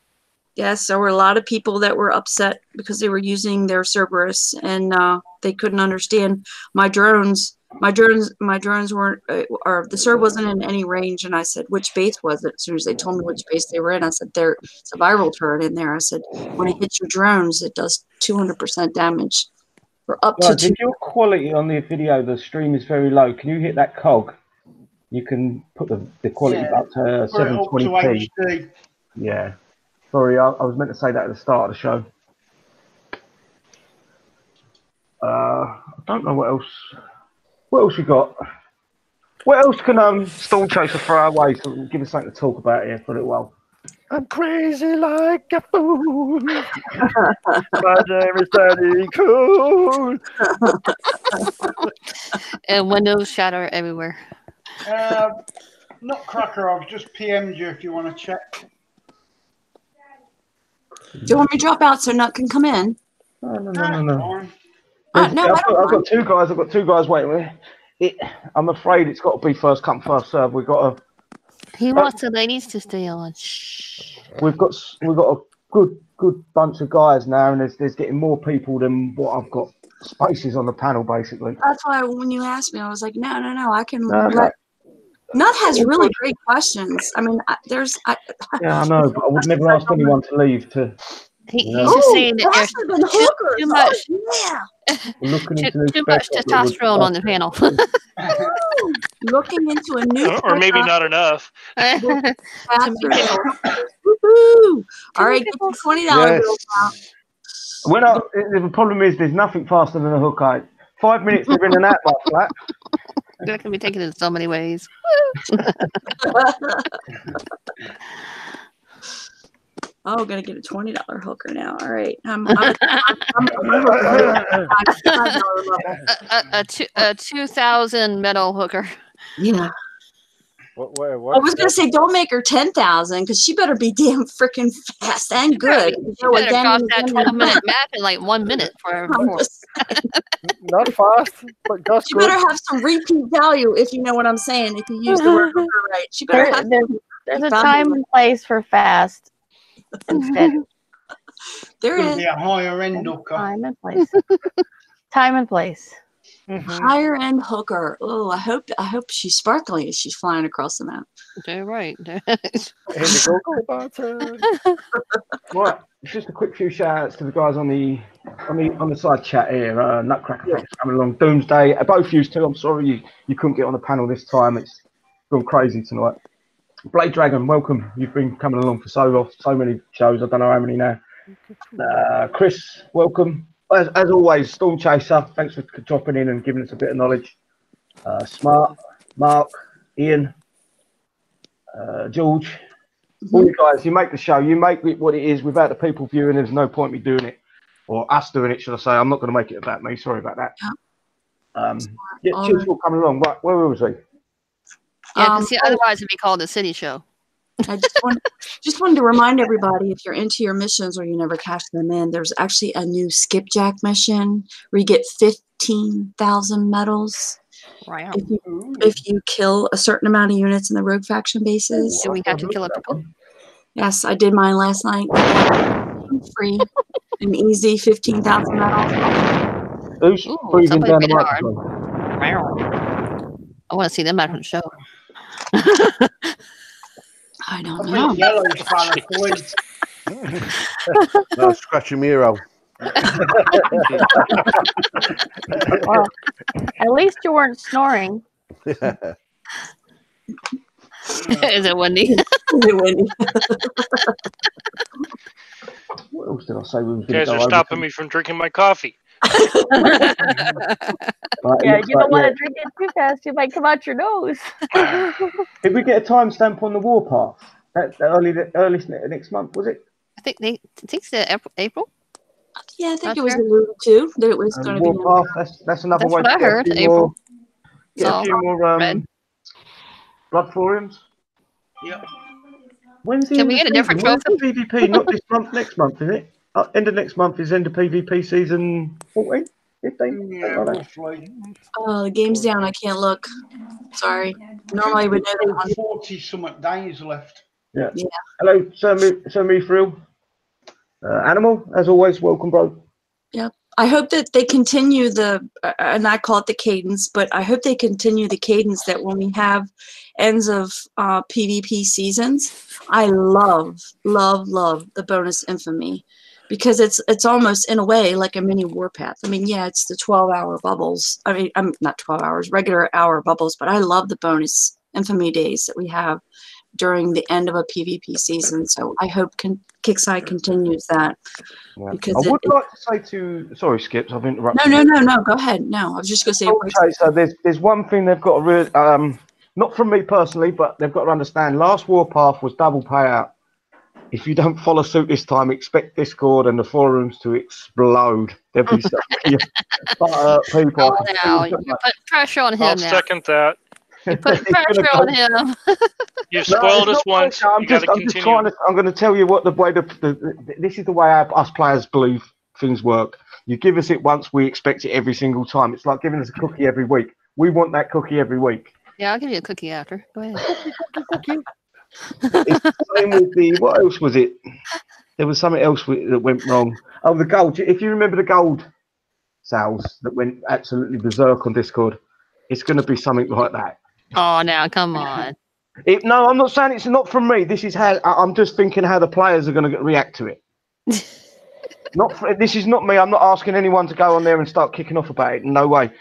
S7: Yes, there were a lot of people that were upset because they were using their Cerberus and they couldn't understand my drones. My drones weren't, or the Cerb wasn't in any range. And I said, which base was it? As soon as they told me which base they were in, I said, it's a viral turret in there. I said, when it hits your drones, it does 200% damage. Or up to
S1: if your quality on the video, the stream is very low, can you hit that cog? You can put the quality up to 720p. Yeah. Sorry, I was meant to say that at the start of the show. I don't know what else. What else you got? What else can Storm Chaser throw away to give us something to talk about here for a little while?
S10: I'm crazy like a fool. My name is Siddy Cool.
S2: And windows shatter everywhere.
S4: Nutcracker, I've just PM'd you if you want to check.
S7: Do you want me to drop out so Nut can come in?
S1: No. I've
S7: No, I don't
S1: got
S7: mind.
S1: two guys. I've got two guys waiting. I'm afraid it's got to be first come first serve. We've got
S2: He wants the ladies to stay on. Shh.
S1: we've got a good bunch of guys now, and there's getting more people than what I've got spaces on the panel basically.
S7: That's why when you asked me, I was like, no, I can.
S1: No,
S7: Nut has really great questions. I mean, there's.
S1: yeah, I know, but I would never ask anyone to leave to.
S2: He's just saying that there's
S7: faster than hookers.
S2: too much,
S7: Yeah.
S1: Looking into new
S2: too much
S1: spec that would-
S2: testosterone on the panel.
S7: Looking into a new.
S8: Or maybe not enough.
S7: Faster. Woohoo! All right, get your $20 bill out.
S1: The problem is there's nothing faster than a hook eye. 5 minutes they're in and out my flat.
S2: That can be taken in so many ways.
S7: Oh, gonna get a $20 hooker now. All right,
S2: A 2,000 metal hooker.
S7: Yeah.
S10: What
S7: I was gonna say, don't make her 10,000 because she better be damn freaking fast and good.
S2: You better cross that 12-minute map in like 1 minute for
S10: Not fast, but just
S7: She
S10: good.
S7: better have some repeat value, if you know what I'm saying. If you use the word hooker right, she better have.
S6: There's a time and place for fast and steady.
S7: There
S4: Could
S7: is
S4: be a higher end hooker.
S6: Time and place. Time and place.
S7: higher end hooker. Oh, I hope she's sparkly as she's flying across the map.
S2: They're right.
S1: Right, just a quick few shout outs to the guys on the side chat here. Nutcracker Fox coming along. Doomsday. Both you two. I'm sorry you couldn't get on the panel this time. It's gone crazy tonight. Blade Dragon, welcome. You've been coming along for so many shows. I don't know how many now. Chris, welcome. As always, Storm Chaser, thanks for dropping in and giving us a bit of knowledge. Smart, Mark, Ian, George, all you guys, you make the show, you make it what it is. Without the people viewing, there's no point me doing it, or us doing it, should I say. I'm not going to make it about me, sorry about that. Cheers for coming along. Right, where was we?
S2: Yeah, because otherwise it'd be called the City Show.
S7: I just wanted to remind everybody, if you're into your missions or you never cash them in, there's actually a new skipjack mission where you get 15,000 medals.
S2: Wow.
S7: If you kill a certain amount of units in the rogue faction bases.
S2: Do we have to kill a people?
S7: Yes, I did mine last night. Free and easy, 15,000 medals.
S1: Who's breathing down the microphone?
S2: I want to see them back on the show.
S7: I don't know.
S4: Yellow's fine, boys.
S5: No, scratching me hero.
S6: Well, at least you weren't snoring.
S2: Is it windy?
S1: What else did I say?
S8: You guys are stopping me from drinking my coffee.
S6: Yeah, you don't want to drink it too fast. You might come out your nose.
S1: Did we get a timestamp on the Warpath? Early next month, was it?
S2: I think it's April.
S7: Yeah, I think it was alluded to that it was going to be.
S1: Warpath. That's another way.
S2: That's what I heard. April.
S1: Get a few more blood forums.
S4: Yeah.
S1: When's the
S2: Can we get a different trophy?
S1: PvP? Not this month. Next month, is it? End of next month is end of PvP season 14, 15.
S4: Yeah, roughly.
S7: Oh, the game's down. I can't look. Sorry. Normally I would know that one.
S4: 40 something days left.
S1: Yeah. Hello, Sir Mifril. Animal, as always, welcome, bro.
S7: Yep. I hope that they continue and I call it the cadence, but I hope they continue the cadence that when we have ends of PvP seasons, I love the bonus infamy because it's almost in a way like a mini Warpath. I mean, yeah, it's the 12-hour bubbles. I mean, I'm not 12 hours, regular hour bubbles, but I love the bonus infamy days that we have during the end of a PvP season. So I hope Kixeye continues that.
S1: Yeah.
S7: Because
S1: I would like to say sorry, Skips, I've interrupted.
S7: No, go ahead. No, I was just going to say.
S1: Okay, so there's one thing they've got to really, not from me personally, but they've got to understand. Last Warpath was double payout. If you don't follow suit this time, expect Discord and the forums to explode. There'll be some people.
S2: Oh, now you put pressure on him.
S8: I'll
S2: now.
S8: second that.
S2: You put pressure on him.
S8: You spoiled us once. You got to continue.
S1: I'm going to tell you what the way this is the way us players believe things work. You give us it once, we expect it every single time. It's like giving us a cookie every week. We want that cookie every week.
S2: Yeah, I'll give you a cookie after. Go ahead.
S1: Cookie. It's the same with the, what else was it? There was something else that went wrong. Oh, the gold. If you remember the gold sales that went absolutely berserk on Discord, it's going to be something like that.
S2: Oh, now come on.
S1: No, I'm not saying it's not from me. This is how I'm just thinking how the players are going to react to it. This is not me. I'm not asking anyone to go on there and start kicking off about it. No way.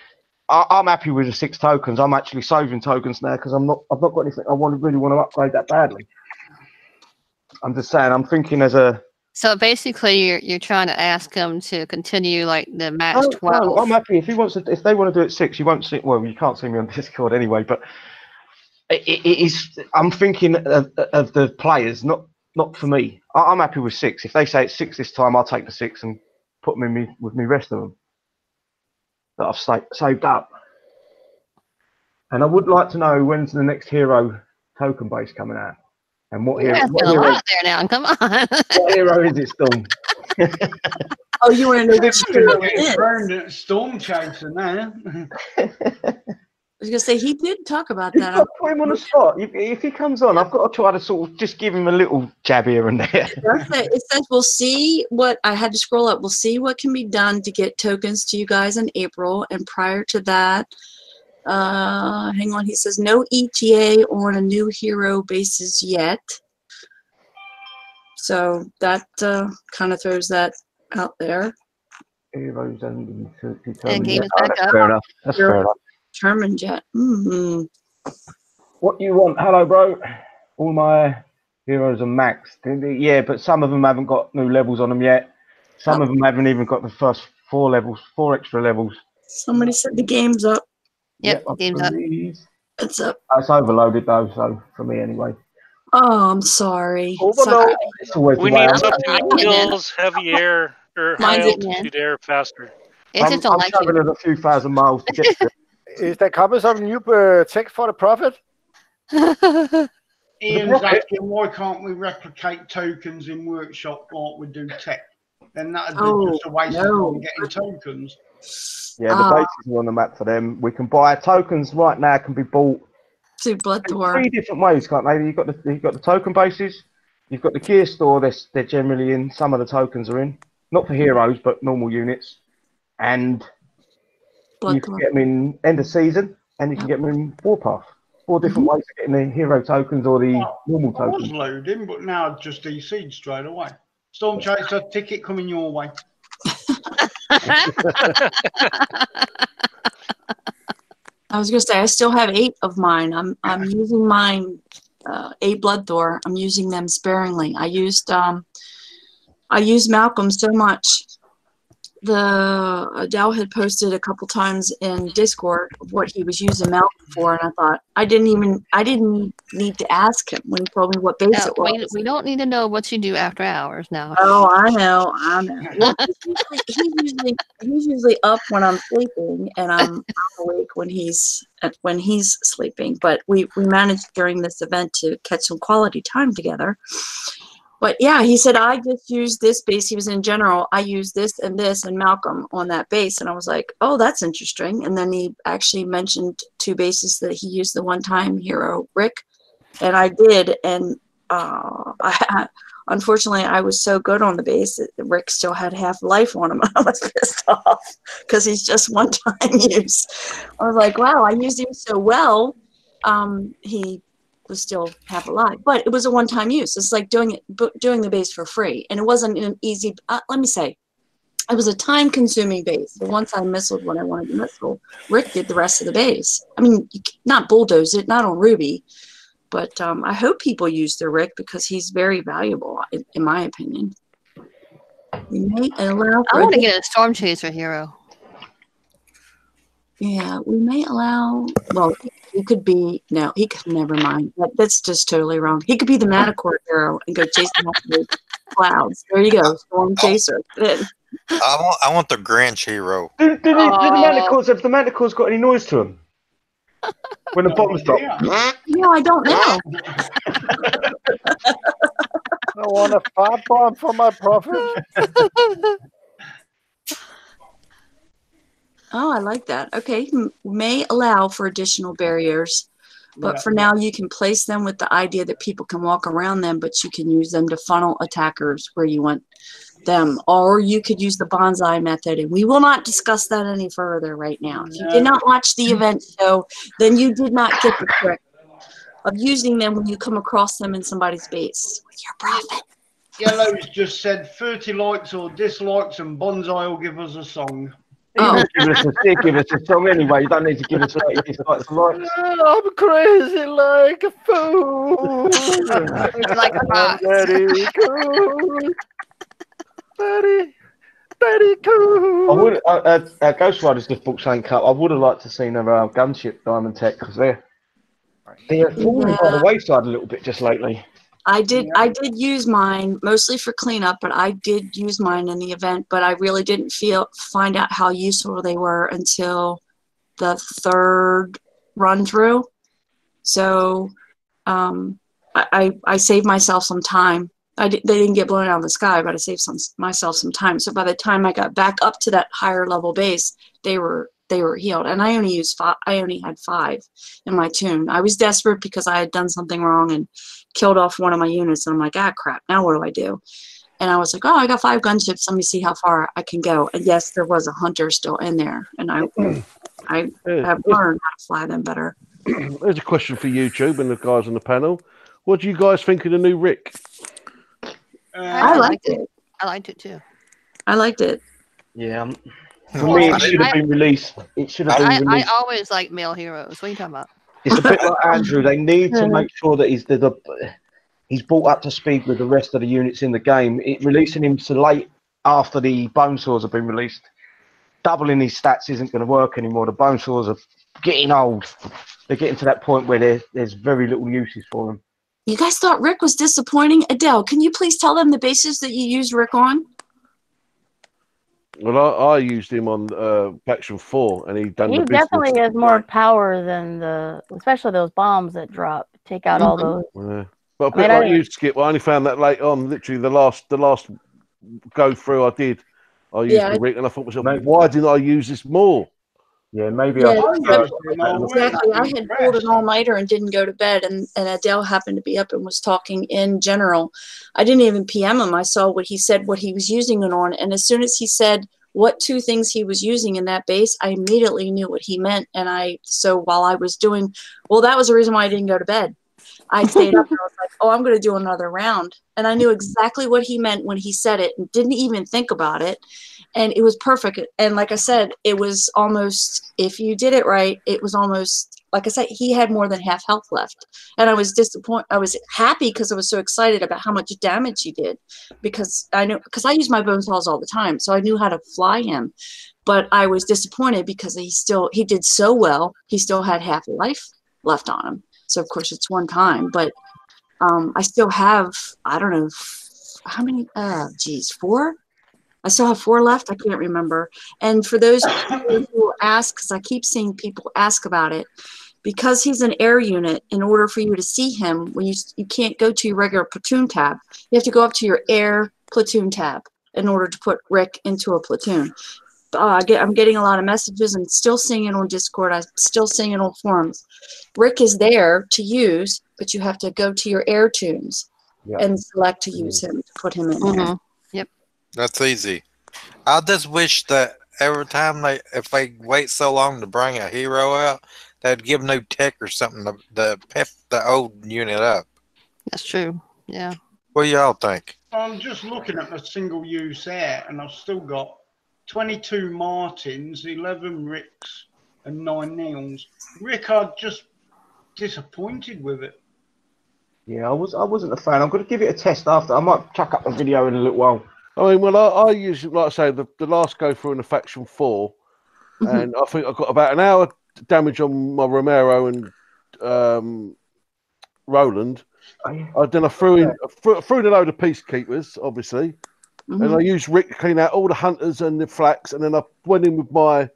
S1: I'm happy with the 6 tokens. I'm actually saving tokens now because I've not got anything. I really want to upgrade that badly. I'm just saying. I'm thinking as a.
S2: So basically, you're trying to ask him to continue like the match 12.
S1: No, I'm happy if he wants to. If they want to do it 6, you won't see. Well, you can't see me on Discord anyway. But it is. I'm thinking of the players, not for me. I'm happy with 6. If they say it's 6 this time, I'll take the 6 and put them with me rest of them that I've saved up. And I would like to know when's the next hero token base coming out, and what hero.
S2: What hero there now. Come on.
S1: What hero is it, Storm?
S7: Oh, you want to know which hero it is?
S4: Burned Storm Chaser now.
S7: I was gonna say he did talk about that.
S1: I've put him on the spot. If he comes on, I've got to try to sort of just give him a little jab here and there.
S7: It says we'll see what I had to scroll up. We'll see what can be done to get tokens to you guys in April. And prior to that, hang on. He says no ETA on a new hero basis yet. So that kind of throws that out there.
S1: Heroes only
S2: And game is back up.
S1: Fair enough. That's fair enough.
S7: Determined yet. Mm-hmm.
S1: What you want? Hello, bro. All my heroes are maxed. Yeah, but some of them haven't got new levels on them yet. Some of them haven't even got the first 4 extra levels.
S7: Somebody said the game's up.
S2: Yep, game's up.
S7: It's up.
S1: It's overloaded though, so for me anyway.
S7: Oh, I'm sorry.
S1: Overload. It's always
S8: We
S1: the way
S8: need
S1: I'm-
S8: something that kills heavy air or high
S7: Mine's
S8: altitude air faster.
S2: It just don't
S1: I'm
S2: like
S1: traveling
S2: you.
S1: a few thousand miles to get to it.
S10: Is there coming some new tech for the Prophet?
S4: Ian's asking why can't we replicate tokens in workshop like we do tech? Then that'd be just a waste of time getting tokens.
S1: Yeah, the bases are on the map for them. We can buy tokens right now. Can be bought
S7: to Blood
S1: in
S7: Tour.
S1: 3 different ways, can't they? You've got the token bases. You've got the gear store. They're generally in. Some of the tokens are in, not for heroes, but normal units. And you can get them in end of season, and you can get them in Warpath. 4 different ways of getting the hero tokens or the normal
S4: I was
S1: tokens.
S4: loading, but now I've just DC'd straight away. Storm Chaser, ticket coming your way.
S7: I was gonna say I still have 8 of mine. I'm using mine 8 Blood Thor. I'm using them sparingly. I used Malcolm so much. The Dow had posted a couple times in Discord of what he was using Malcolm for, and I thought I didn't need to ask him when he told me what base it was.
S2: We don't need to know what you do after hours now.
S7: Oh, I know. Well, he's usually up when I'm sleeping, and I'm awake when he's sleeping. But we managed during this event to catch some quality time together. But yeah, he said, I just use this base. He was in general. I use this and Malcolm on that base. And I was like, oh, that's interesting. And then he actually mentioned 2 bases that he used the one-time hero, Rick. And I did. And unfortunately, I was so good on the base that Rick still had half life on him. I was pissed off because he's just one-time use. I was like, wow, I used him so well. He was still half alive, but it was a one-time use. It's like doing the base for free, and it wasn't an easy. Let me say, it was a time-consuming base. But once I missiled what I wanted to missile, Rick did the rest of the base. I mean, not bulldoze it, not on Ruby, but I hope people use their Rick because he's very valuable, in my opinion. We may allow.
S2: I want to get a Storm Chaser hero.
S7: Yeah, we may allow. Well, he could be. No, he could. Never mind. That's just totally wrong. He could be the Manticore hero and go chasing after the clouds. There you go, Storm Chaser.
S3: I want the Grinch hero.
S1: Have the Manticores got any noise to them? When the bombs drop?
S7: No, I don't know.
S10: I want a fire bomb for my Prophet.
S7: Oh, I like that. Okay, may allow for additional barriers, but for now you can place them with the idea that people can walk around them, but you can use them to funnel attackers where you want them, or you could use the Bonzaii method, and we will not discuss that any further right now. If you did not watch the event show, then you did not get the trick of using them when you come across them in somebody's base with your prophet.
S4: Yellow's just said 30 likes or dislikes, and Bonzaii will give us a song.
S7: Oh.
S1: Give us a song anyway. You don't need to give us 30 dislikes and likes.
S10: I'm crazy like a fool.
S2: Like a fox.
S10: Very cool. Very cool.
S1: I would, Ghost Rider's Default Saint Cup. I would have liked to seen a gunship Diamond Tech because they're falling by the wayside a little bit just lately.
S7: I did use mine mostly for cleanup, but I did use mine in the event, but I really didn't find out how useful they were until the third run through. So I saved myself some time. They didn't get blown out of the sky, but I saved myself some time. So by the time I got back up to that higher level base, they were healed, and I only had 5 in my tune. I was desperate because I had done something wrong and killed off one of my units, and I'm like, crap, now what do I do? And I was like, oh, I got 5 gunships. Let me see how far I can go. And yes, there was a hunter still in there, and I have learned how to fly them better.
S5: There's a question for YouTube and the guys on the panel. What do you guys think of the new Rick?
S7: I liked it.
S2: I liked it too.
S7: I liked it.
S1: Yeah. For me, it should have been released. It should have been released.
S2: I always like male heroes. What are you talking about?
S1: It's a bit like Andrew. They need to make sure that he's brought up to speed with the rest of the units in the game. Releasing him so late after the bone saws have been released, doubling his stats isn't going to work anymore. The bone saws are getting old. They're getting to that point where there's very little uses for them.
S7: You guys thought Rick was disappointing? Adele, can you please tell them the bases that you used Rick on?
S5: Well, I used him on Faction 4, and he
S6: definitely has more power than especially those bombs that drop. Take out all those.
S5: Yeah. But a bit like you, Skip, I only found that late on. Literally, the last go through I did. I used the Rick, and I thought to myself, why didn't I use this more?
S1: Yeah, maybe
S7: exactly. I had pulled an all-nighter and didn't go to bed, and Adele happened to be up and was talking in general. I didn't even PM him. I saw what he said, what he was using it on, and as soon as he said what 2 things he was using in that base, I immediately knew what he meant. And so while I was doing, that was the reason why I didn't go to bed. I stayed up and I was like, I'm going to do another round. And I knew exactly what he meant when he said it and didn't even think about it. And it was perfect. And like I said, it was almost, if you did it right, it was almost, like I said, he had more than half health left. And I was disappointed. I was happy because I was so excited about how much damage he did, because I use my bone saws all the time. So I knew how to fly him, but I was disappointed because he did so well. He still had half a life left on him. So of course it's one time, but I still have, I don't know how many, 4? I still have 4 left. I can't remember. And for those who ask, because I keep seeing people ask about it, because he's an air unit, in order for you to see him, when you can't go to your regular platoon tab, you have to go up to your air platoon tab in order to put Rick into a platoon. I'm getting a lot of messages and still seeing it on Discord. I'm still seeing it on forums. Rick is there to use, but you have to go to your air tunes and select to use him, to put him in there.
S2: Yep.
S3: That's easy. I just wish that every time if they wait so long to bring a hero out, they'd give new tech or something to pep the old unit up.
S2: That's true. Yeah.
S3: What do y'all think?
S4: I'm just looking at the single use air, and I've still got 22 Martins, 11 Ricks, and 9 Neons. Rick, I'm just disappointed with it.
S1: Yeah, I wasn't a fan. I'm going to give it a test after. I might chuck up a video in a little while.
S5: I mean, well, I usually, like I say, the last go through in the Faction 4, and I think I got about an hour damage on my Romero and Roland. Then I threw in a load of Peacekeepers, obviously, and I used Rick to clean out all the Hunters and the Flaks, and then I went in with my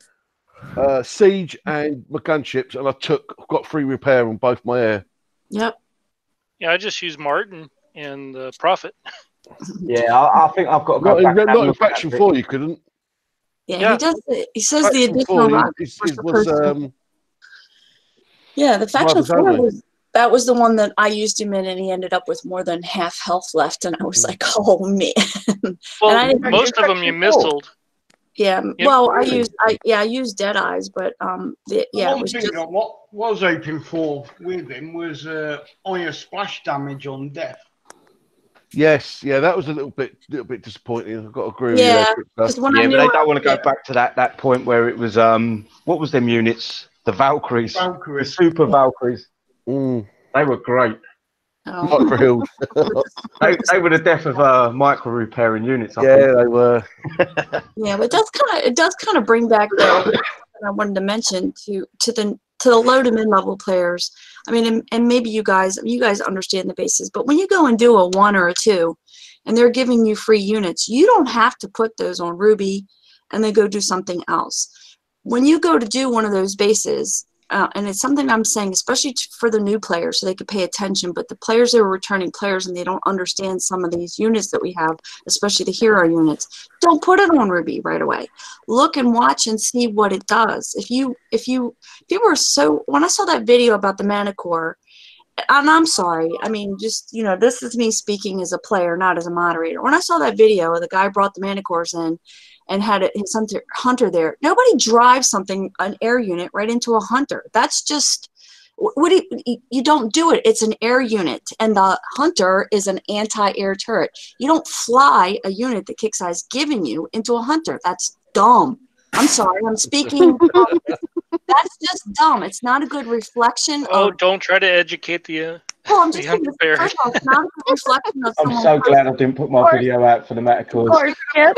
S5: Siege and my gunships, and I got 3 repair on both my air.
S7: Yep.
S8: Yeah, I just used Martin and the Prophet.
S1: Yeah, I think I've got to go back.
S5: Not in Faction 4, you couldn't.
S7: Yeah, he does. He says the
S5: Faction
S7: additional
S5: 4
S7: rockets were supposed to. Yeah, the faction
S5: Brothers
S7: 4
S5: only.
S7: was the one that I used him in, and he ended up with more than half health left, and I was like, oh man.
S8: Well,
S7: and I didn't
S8: most of them you missiled.
S7: Yeah,
S8: Yep.
S7: well, I used Dead Eyes, but it
S4: One
S7: was
S4: thing
S7: just.
S4: that what was hoping for with him was higher splash damage on death.
S5: Yes, yeah, that was a little bit disappointing. I've got to agree with
S7: Yeah,
S5: you.
S7: because when I
S1: Yeah, but
S7: knew
S1: they don't want to go back to that point where it was what was them units? The Valkyries, the
S4: Valkyries.
S1: Super Valkyries.
S5: Mm.
S1: They were great.
S7: Oh.
S5: Micro-healed.
S1: They were the death of micro repairing units. I
S5: Yeah,
S1: think.
S5: they were.
S7: Yeah, but it does kind of bring back though. And I wanted to mention to the low to mid level players. I mean, and maybe you guys understand the bases, but when you go and do a 1 or a 2, and they're giving you free units, you don't have to put those on Ruby, and then go do something else. When you go to do one of those bases, and it's something I'm saying, especially for the new players, so they could pay attention. But the players that are returning players and they don't understand some of these units that we have, especially the hero units, don't put it on Ruby right away. Look and watch and see what it does. If you were so, when I saw that video about the Manticore, and I'm sorry, I mean, just, this is me speaking as a player, not as a moderator. When I saw that video, the guy brought the Manticores in and had his hunter there. Nobody drives an air unit right into a hunter. That's just, you don't do it. It's an air unit, and the hunter is an anti-air turret. You don't fly a unit that Kixeye is giving you into a hunter. That's dumb. I'm sorry, I'm speaking. That's just dumb. It's not a good reflection.
S8: Don't try to educate the.
S7: Well, I'm just saying,
S8: bear.
S7: first of all, it's not a good reflection of
S1: I'm so glad I didn't put my video out for the Manticores.
S7: I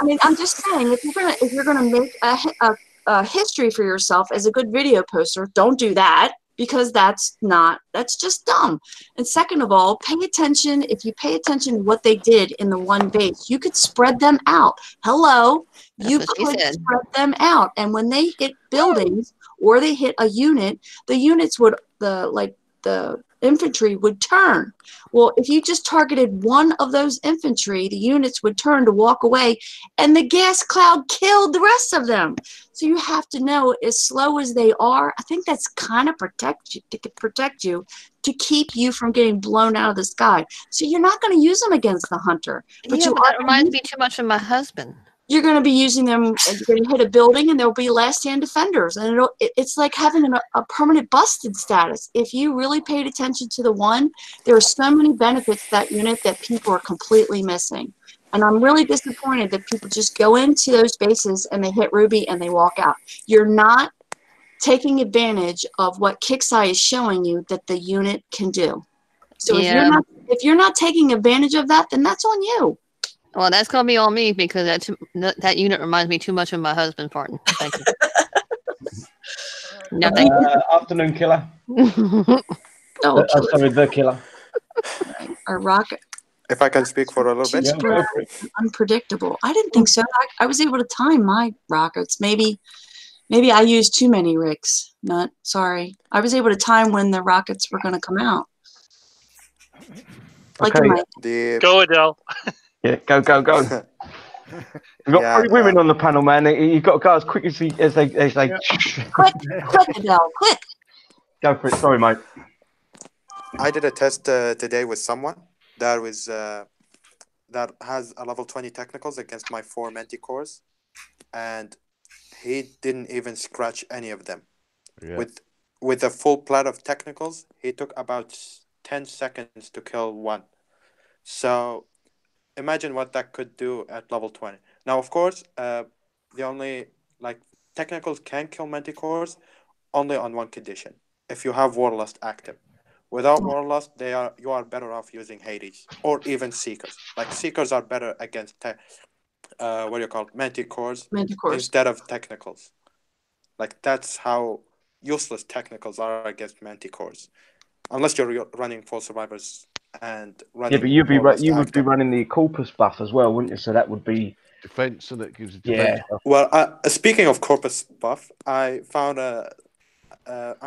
S7: mean, I'm just saying, if you're gonna make a history for yourself as a good video poster, don't do that, because that's just dumb. And second of all, pay attention. If you pay attention to what they did in the one base, you could spread them out. Hello, you could spread them out, and when they hit buildings or they hit a unit, the units would the infantry would turn. Well, if you just targeted one of those infantry, the units would turn to walk away, and the gas cloud killed the rest of them. So you have to know, as slow as they are, I think that's kind of protect you to keep you from getting blown out of the sky. So you're not going to use them against the hunter. But
S2: that reminds me too much of my husband.
S7: You're going to be using them, you're going to hit a building, and there'll be last-stand defenders. And it's like having a permanent busted status. If you really paid attention to the one, there are so many benefits to that unit that people are completely missing. And I'm really disappointed that people just go into those bases and they hit Ruby and they walk out. You're not taking advantage of what Kixeye is showing you that the unit can do. So if you're not taking advantage of that, then that's on you.
S2: Well, that's going to be on me, because that unit reminds me too much of my husband, Martin. Thank you. No, thank you.
S1: Afternoon killer. Sorry, the killer.
S7: Or rocket.
S9: If I can speak for a little bit.
S7: Unpredictable. I didn't think so. I was able to time my rockets. Maybe I used too many Ricks. Not sorry. I was able to time when the rockets were going to come out.
S8: Go, Adele.
S1: Yeah, go. We've got 3 women on the panel, man. You've got to go as quick as they.
S7: Quick, Adele, quick.
S1: Go for it. Sorry, mate.
S9: I did a test today with someone that was that has a level 20 technicals against my 4 Manticores, and he didn't even scratch any of them. Yeah. With a full plat of technicals, he took about 10 seconds to kill one. So imagine what that could do at level 20. Now, of course, the only technicals can kill Manticores only on one condition: if you have Warlust active. Without Warlust, you are better off using Hades or even Seekers. Seekers are better against Manticores instead of technicals. That's how useless technicals are against Manticores, unless you're running full survivors and running.
S1: Yeah, but you would be running the Corpus buff as well, wouldn't you? So that would be
S5: defense, and it gives a defense buff.
S9: Well, speaking of Corpus buff, I found I'm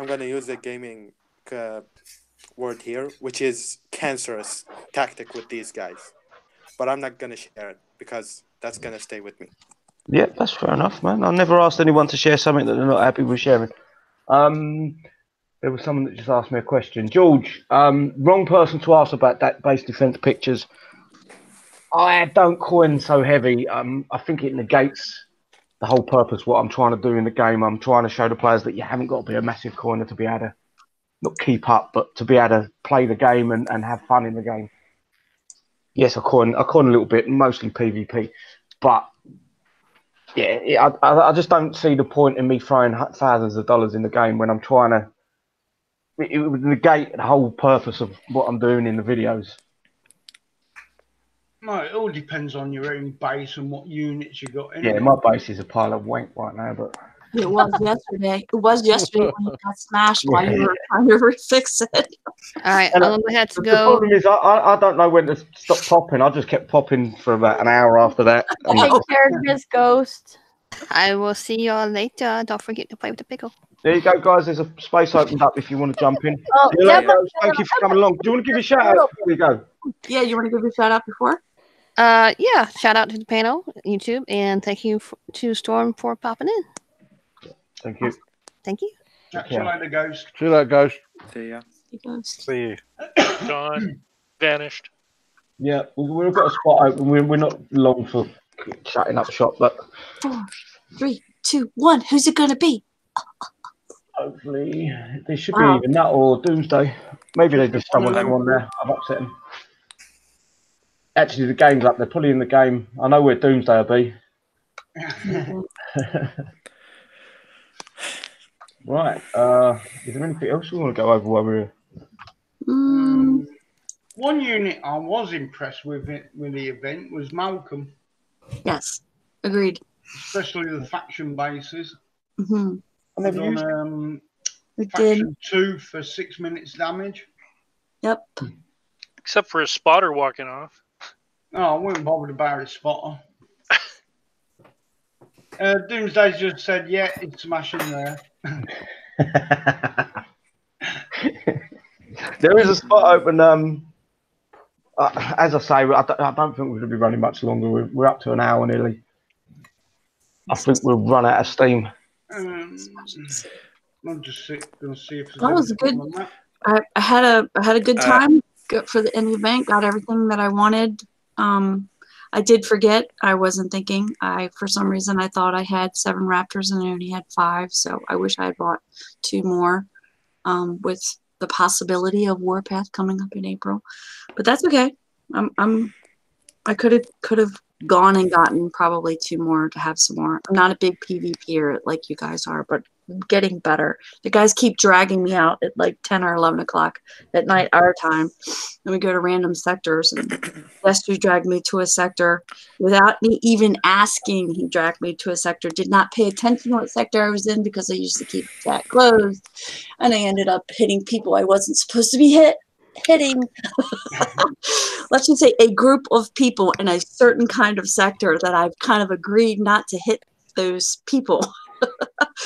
S9: going to use a gaming word here, which is cancerous tactic with these guys, but I'm not going to share it because that's gonna stay with me.
S1: Yeah, that's fair enough, man. I've never asked anyone to share something that they're not happy with sharing. There was someone that just asked me a question. George, wrong person to ask about that base defense pictures. I don't coin so heavy. I think it negates the whole purpose. What I'm trying to do in the game, I'm trying to show the players that you haven't got to be a massive coiner to be able to not keep up, but to be able to play the game and have fun in the game. Yes, I coin a little bit, mostly PvP, but yeah, I just don't see the point in me throwing thousands of dollars in the game when I'm trying to. It would negate the whole purpose of what I'm doing in the videos.
S4: No, it all depends on your own base and what units you got in.
S1: Yeah, my base is a pile of wank right now, but
S7: It was yesterday. It was yesterday when you got smashed while you were trying to refix it.
S2: All right,
S1: And
S2: I'm gonna have to
S1: the
S2: go.
S1: problem is I don't know when to stop popping. I just kept popping for about an hour after that.
S6: Take care, Miss Ghost.
S2: I will see y'all later. Don't forget to play with the pickle.
S1: There you go, guys. There's a space opened up if you want to jump in.
S6: Oh,
S1: See you
S6: yeah,
S1: later, guys. Thank you for coming along. Do you want to give a shout out before we go?
S7: Yeah, you want to give a shout out before?
S2: Yeah, shout out to the panel, YouTube, and thank you to Storm for popping in.
S1: Thank you.
S2: Thank you.
S4: Catch you later, Ghost.
S5: See you later, Ghost.
S9: See ya.
S3: See you.
S8: Gone. Vanished.
S1: Yeah, we've got a spot open. We're not long for shutting up shop, but
S7: 4, 3, 2, 1. Who's it gonna be?
S1: hopefully they should be either that or Doomsday. Maybe they just someone on there. I've upset them. Actually, the game's up. They're probably in the game. I know where Doomsday will be. Right. Is there anything else we want to go over while we're here?
S4: One unit I was impressed with the event was Malcolm.
S7: Yes, agreed.
S4: Especially the faction bases.
S7: Mm-hmm.
S1: I never used it.
S4: Faction 2 for 6 minutes damage.
S7: Yep.
S8: Except for a spotter walking off.
S4: Oh, I wouldn't bother about his spotter. Doomsday just said, yeah, it's smashing there.
S1: There is a spot open. As I say, I don't think we're going to be running much longer. We're up to an hour nearly. I think we'll run out of steam.
S4: I'm just going to see if
S7: That was good. I had a good time for the event. Got everything that I wanted. I did forget. I wasn't thinking. For some reason I thought I had 7 raptors and I only had 5. So I wish I had bought 2 more. With the possibility of Warpath coming up in April, but that's okay. I could have gone and gotten probably 2 more to have some more. I'm not a big PvPer like you guys are, but I'm getting better. The guys keep dragging me out at like 10 or 11 o'clock at night our time, and we go to random sectors. And yesterday dragged me to a sector without me even asking. He dragged me to a sector. Did not pay attention to what sector I was in because I used to keep that closed, and I ended up hitting people I wasn't supposed to be hitting. Let's just say a group of people in a certain kind of sector that I've kind of agreed not to hit those people.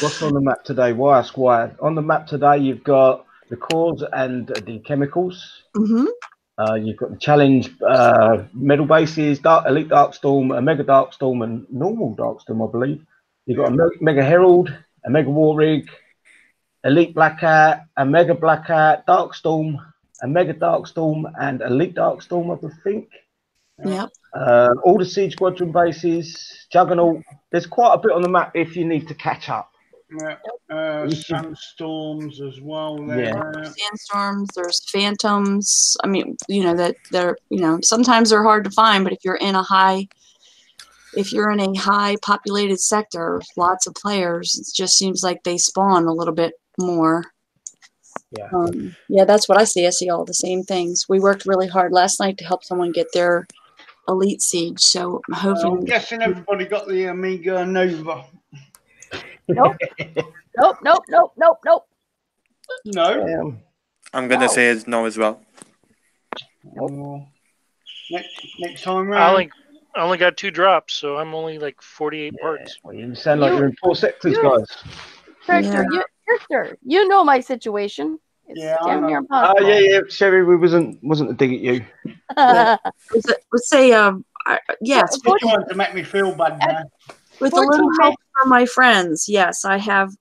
S1: What's on the map today? Wire Squire. On the map today, you've got the cores and the chemicals.
S7: Mm-hmm.
S1: You've got the challenge metal bases, elite Darkstorm, a mega Darkstorm, and normal Darkstorm, I believe. You've got a mega Herald, a mega War Rig, elite Black Hat, a mega Black Hat, Darkstorm, a mega Darkstorm, and elite Darkstorm, I think.
S7: Yep.
S1: All the Siege Squadron bases, Juggernaut. There's quite a bit on the map if you need to catch up.
S4: Yeah. Sandstorms as well.
S7: Sandstorms. There's phantoms. I mean, that they're sometimes they're hard to find, but if you're in a high populated sector, lots of players, it just seems like they spawn a little bit more. Yeah, that's what I see. I see all the same things. We worked really hard last night to help someone get their elite siege, so I'm hoping.
S4: I'm guessing everybody got the Amiga Nova.
S6: Nope. Nope.
S4: No.
S9: I'm gonna say it's no as well.
S4: Next time round.
S8: I only got 2 drops, so I'm only like 48 parts.
S1: Well, you sound like you're in 4 sectors, guys.
S6: Trickster, you know my situation. It's damn near impossible.
S1: Yeah, Sherry, we wasn't a dig at you.
S7: Let's say yes,
S4: You're trying to make me feel bad now.
S7: with a little help from my friends. Yes, I have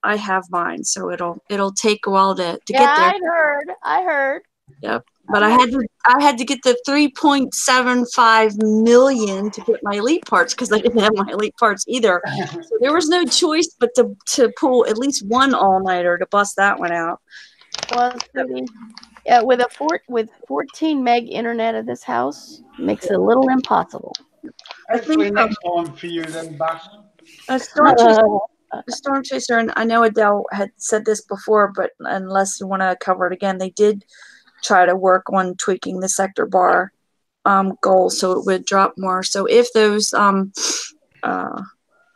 S7: mine, so it'll take a while to get there.
S6: I heard.
S7: Yep. But I had to get the 3.75 million to get my elite parts because I didn't have my elite parts either. So there was no choice but to pull at least one all-nighter to bust that one out.
S6: Well, with 14 meg internet at this house makes it a little impossible.
S4: Hopefully next time for you then, Bass.
S7: Storm Chaser, and I know Adele had said this before, but unless you want to cover it again, they did try to work on tweaking the sector bar goal so it would drop more. So if those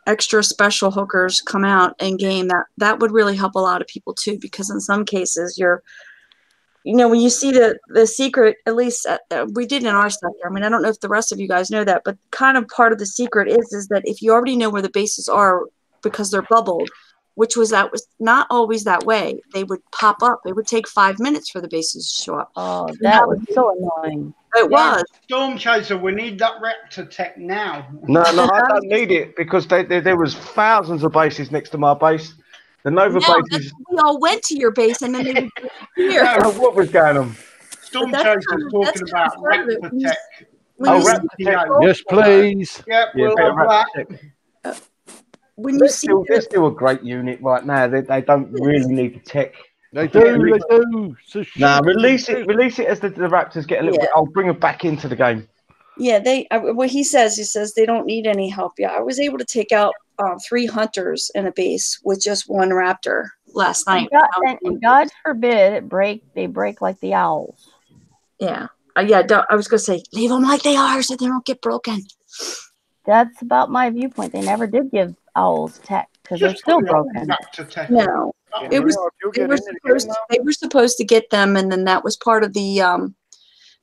S7: extra special hookers come out in game, that would really help a lot of people too, because in some cases when you see the secret, at least we did in our sector. I mean, I don't know if the rest of you guys know that, but kind of part of the secret is that if you already know where the bases are because they're bubbled, which was not always that way. They would pop up. It would take 5 minutes for the bases to show up.
S6: Oh, that was so annoying.
S7: It was.
S4: Storm Chaser, we need that Raptor tech now.
S1: No, I don't need it because there was thousands of bases next to my base. The Nova bases.
S7: We all went to your base and then they would disappear.
S1: What was going on?
S4: Storm Chaser's talking about Raptor tech.
S1: Raptor tech.
S5: Yes, please.
S4: Yep, we'll have that.
S1: They're still a great unit right now. They don't really need the tech.
S5: They do. So
S1: release it as the Raptors get a little bit. I'll bring them back into the game.
S7: Yeah, he says they don't need any help. Yeah, I was able to take out 3 hunters in a base with just 1 Raptor last night.
S6: And God forbid they break like the owls.
S7: Yeah. I was gonna say leave them like they are so they don't get broken.
S6: That's about my viewpoint. They never did give owls tech because they're still broken.
S7: No, they were supposed to get them, and then that was part of the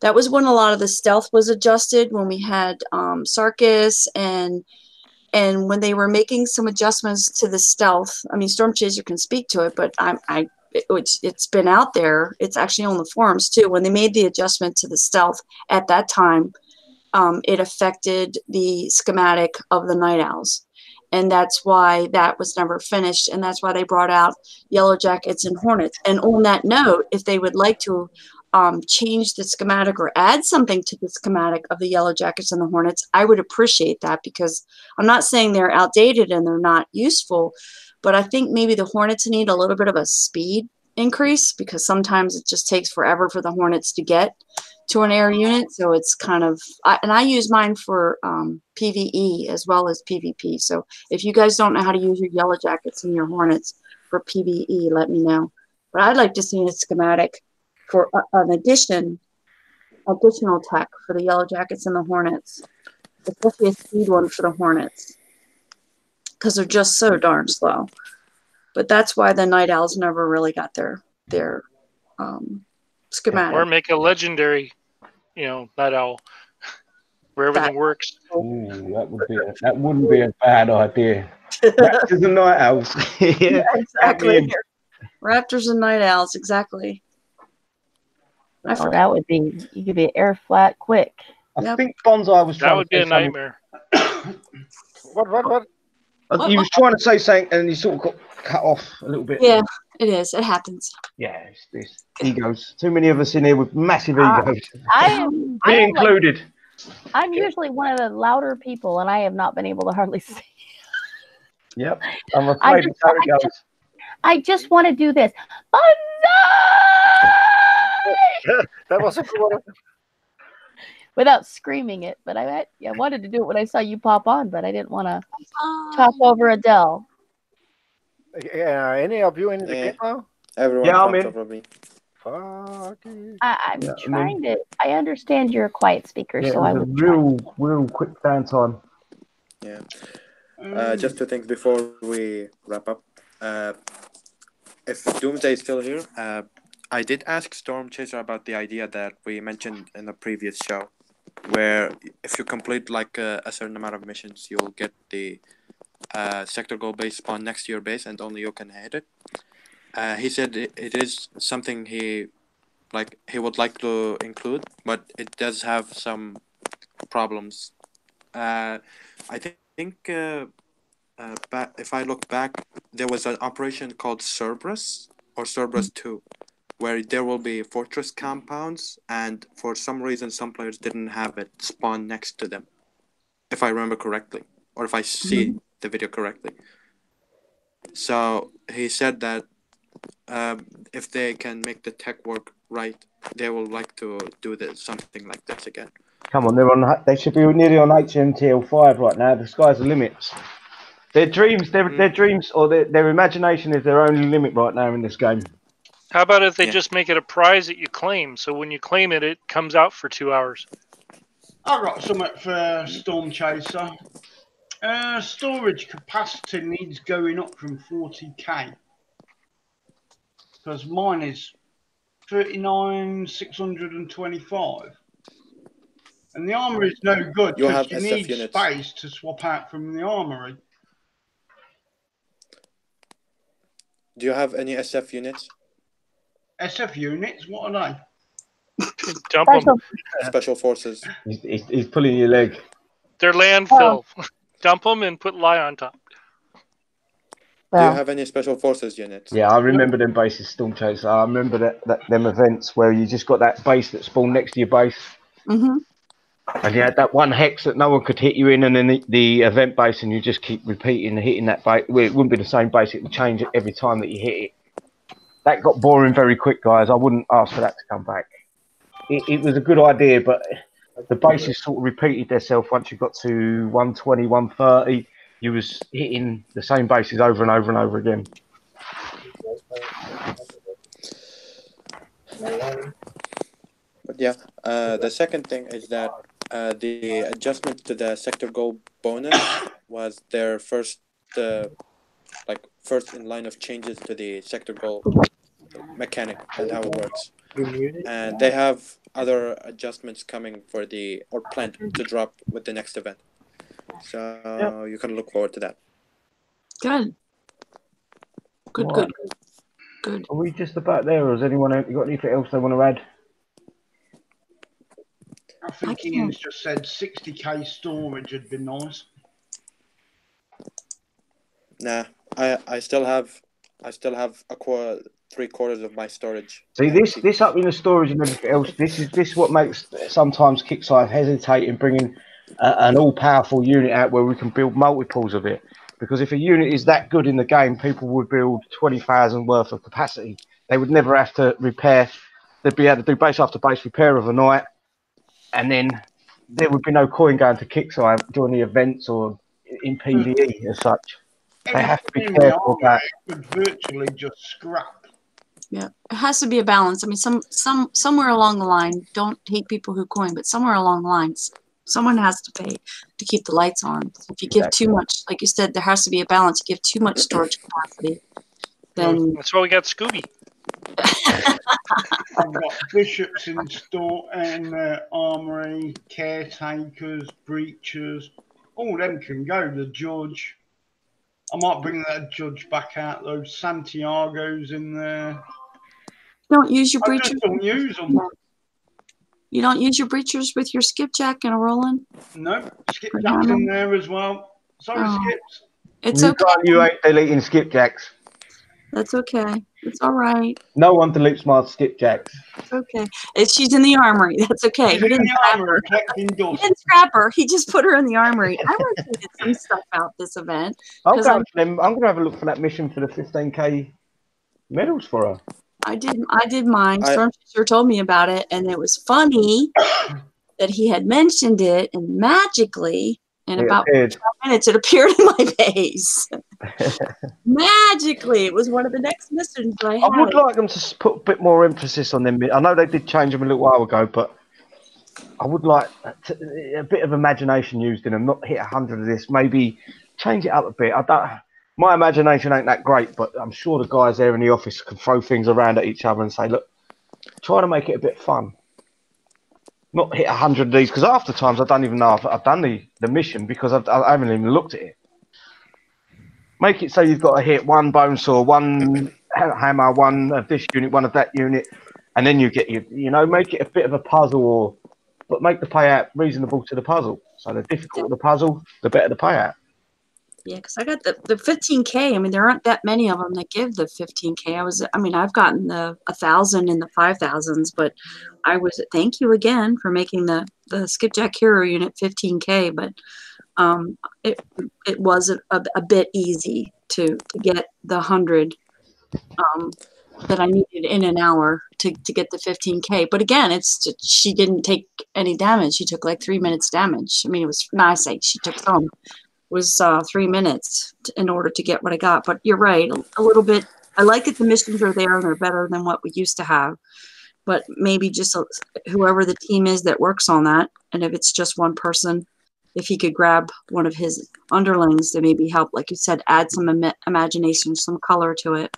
S7: that was when a lot of the stealth was adjusted when we had Sarkis and when they were making some adjustments to the stealth. I mean, Storm Chaser can speak to it, but it's been out there. It's actually on the forums too. When they made the adjustment to the stealth at that time, it affected the schematic of the Night Owls. And that's why that was never finished. And that's why they brought out Yellow Jackets and Hornets. And on that note, if they would like to change the schematic or add something to the schematic of the Yellow Jackets and the Hornets, I would appreciate that, because I'm not saying they're outdated and they're not useful, but I think maybe the Hornets need a little bit of a speed increase, because sometimes it just takes forever for the Hornets to get to an air unit. So it's kind of, and I use mine for PvE as well as PvP. So if you guys don't know how to use your Yellow Jackets and your Hornets for PvE, let me know. But I'd like to see a schematic for an additional tech for the Yellow Jackets and the Hornets, especially a speed one for the Hornets, because they're just so darn slow. But that's why the Night Owls never really got their schematic.
S8: Or make a legendary, Night Owl, where everything works.
S1: Ooh, that wouldn't be a bad idea. Raptors and Night Owls.
S7: Yeah, exactly. Raptors and Night Owls, exactly.
S6: That would be, you could be air flat quick.
S1: I think Bonzaii was trying
S8: that would be a nightmare.
S10: What?
S1: He was trying to say something and he sort of got cut off a little bit.
S7: Yeah, it is. It happens.
S1: Yeah, it's egos. Too many of us in here with massive egos.
S6: I'm
S1: included.
S6: I'm usually one of the louder people, and I have not been able to hardly see.
S1: Yep, I'm afraid it's how it goes.
S6: I just want to do this.
S10: That was a good one.
S6: Without screaming it, but I wanted to do it when I saw you pop on, but I didn't want to talk over Adele.
S10: Any of you in the game now?
S9: Everyone
S1: I'm in.
S9: over me.
S10: Fuck it.
S6: I'm trying to. I understand you're a quiet speaker, so I would
S1: real quick downtime.
S9: Yeah. Just 2 things before we wrap up. If Doomsday is still here, I did ask Storm Chaser about the idea that we mentioned in the previous show, where if you complete like a certain amount of missions, you'll get the sector goal base spawn next to your base, and only you can hit it. He said it is something he would like to include, but it does have some problems I think if I look back, there was an operation called Cerberus or Cerberus 2, where there will be fortress compounds, and for some reason, some players didn't have it spawn next to them, if I remember correctly, or if I see the video correctly. So he said that if they can make the tech work right, they will like to do something like this again.
S1: Come on, they should be nearly on HMTL5 right now. The sky's the limit. Their dreams, their dreams, or their imagination is their only limit right now in this game.
S8: How about if they just make it a prize that you claim? So when you claim it, it comes out for 2 hours.
S4: I got something for Storm Chaser. Storage capacity needs going up from 40k. Because mine is 39,625. And the armory is no good because you need space to swap out from the armory.
S9: Do you have any SF units?
S4: SF units? What are they?
S8: Dump them.
S9: Special forces.
S1: He's pulling your leg.
S8: They're landfill. Dump them and put lie on top.
S9: Do you have any special forces units?
S1: Yeah, I remember them bases, Storm Chaser. I remember them events where you just got that base that spawned next to your base.
S6: Mm-hmm.
S1: And you had that one hex that no one could hit you in, and then the event base, and you just keep repeating hitting that base. Well, it wouldn't be the same base; it would change it every time that you hit it. That got boring very quick, guys. I wouldn't ask for that to come back. It was a good idea, but the bases sort of repeated themselves once you got to 120, 130. You was hitting the same bases over and over and over again.
S9: But yeah, the second thing is that the adjustment to the sector goal bonus was their first in line of changes to the sector goal mechanic and how it works. And they have other adjustments coming or planned to drop with the next event. So you can look forward to that.
S7: Good. Good.
S1: Are we just about there, or has anyone got anything else they want to add?
S4: I think Ian's just said 60k storage would be nice.
S9: Nah, I still have three-quarters of my storage.
S1: See, this up in the storage and everything else. This what makes sometimes Kixeye hesitate in bringing an all-powerful unit out where we can build multiples of it. Because if a unit is that good in the game, people would build 20,000 worth of capacity. They would never have to repair. They'd be able to do base after base repair overnight, and then there would be no coin going to Kixeye during the events or in PvE as such. They have to be careful of that.
S4: It would virtually just scrap.
S7: Yeah, it has to be a balance. I mean, somewhere along the line, don't hate people who coin, but somewhere along the lines, someone has to pay to keep the lights on. If you give too much, like you said, there has to be a balance. You give too much storage capacity, then
S8: that's why we got Scooby.
S4: I've got bishops in store and armory, caretakers, breachers. All them can go. The judge. I might bring that judge back out. Those Santiago's in there.
S7: Don't use your
S4: I
S7: breachers.
S4: just don't use them.
S7: You don't use your breachers with your skipjack and a Roland?
S4: No, skipjack's in there as well. Sorry, Skips.
S7: It's okay.
S1: You ain't deleting skipjacks.
S7: That's okay. It's all right.
S1: No one deletes my skipjacks.
S7: It's okay. She's in the armory. That's okay.
S4: She's
S7: He didn't
S4: in the
S7: trap
S4: armory,
S7: her.
S4: collecting dust.
S7: He didn't trap her. He just put her in the armory. I rotated some stuff out this event.
S1: I'm going to have a look for that mission for the 15k medals for her.
S7: I did mine. Storm Chaser told me about it, and it was funny that he had mentioned it, and magically, in about 5 minutes, it appeared in my base. Magically, it was one of the next missions I had.
S1: I would like them to put a bit more emphasis on them. I know they did change them a little while ago, but I would like a bit of imagination used in them. Not hit 100 of this. Maybe change it up a bit. My imagination ain't that great, but I'm sure the guys there in the office can throw things around at each other and say, look, try to make it a bit fun. Not hit 100 of these, because half the times I don't even know if I've done the mission because I haven't even looked at it. Make it so you've got to hit one bone saw, one hammer, one of this unit, one of that unit, and then you get make it a bit of a puzzle, but make the payout reasonable to the puzzle. So the difficulter the puzzle, the better the payout.
S7: Yeah, because I got the 15K. I mean, there aren't that many of them that give the 15K. I've gotten the 1,000 and the 5,000s, but thank you again for making the Skipjack Hero unit 15K. But it was a bit easy to get the 100 that I needed in an hour to get the 15K. But again, she didn't take any damage. She took like 3 minutes damage. I mean, it was I say she took some. Was 3 minutes in order to get what I got. But you're right, a little bit. I like it. The missions are there and they're better than what we used to have. But maybe just whoever the team is that works on that, and if it's just one person, if he could grab one of his underlings to maybe help, like you said, add some imagination, some color to it.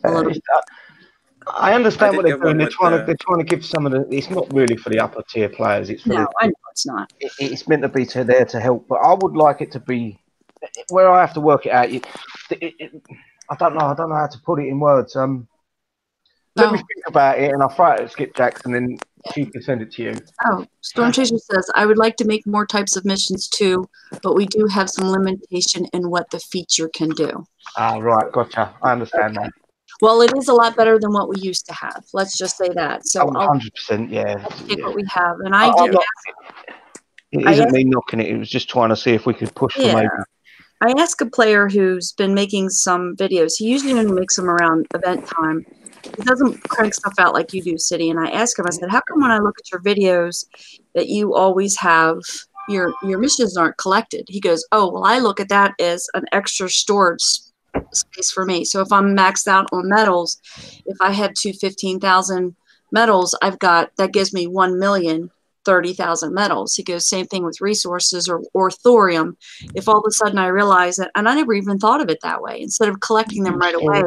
S7: A little bit.
S1: I understand what they're doing. They're trying to give some of the. It's not really for the upper tier players. It's for
S7: I know it's not.
S1: It's meant to be there to help, but I would like it to be where I have to work it out. I don't know. I don't know how to put it in words. Let me think about it, and I'll throw it at Skipjack, and then she can send it to you.
S7: Oh, Storm Chaser says, I would like to make more types of missions too, but we do have some limitation in what the feature can do.
S1: Ah, right, gotcha. I understand that.
S7: Well, it is a lot better than what we used to have. Let's just say that. So
S1: 100%, yeah.
S7: I'll take what we have, and I did.
S1: It isn't me knocking it. It was just trying to see if we could push for maybe.
S7: I asked a player who's been making some videos. He usually only makes them around event time. He doesn't crank stuff out like you do, Siddy. And I asked him, I said, how come when I look at your videos that you always have your missions aren't collected? He goes, oh, well, I look at that as an extra storage space for me. So if I'm maxed out on metals, if I have 15,000 metals, that gives me 1,030,000 metals. He goes, same thing with resources or thorium. If all of a sudden I realize that, and I never even thought of it that way, instead of collecting them right away,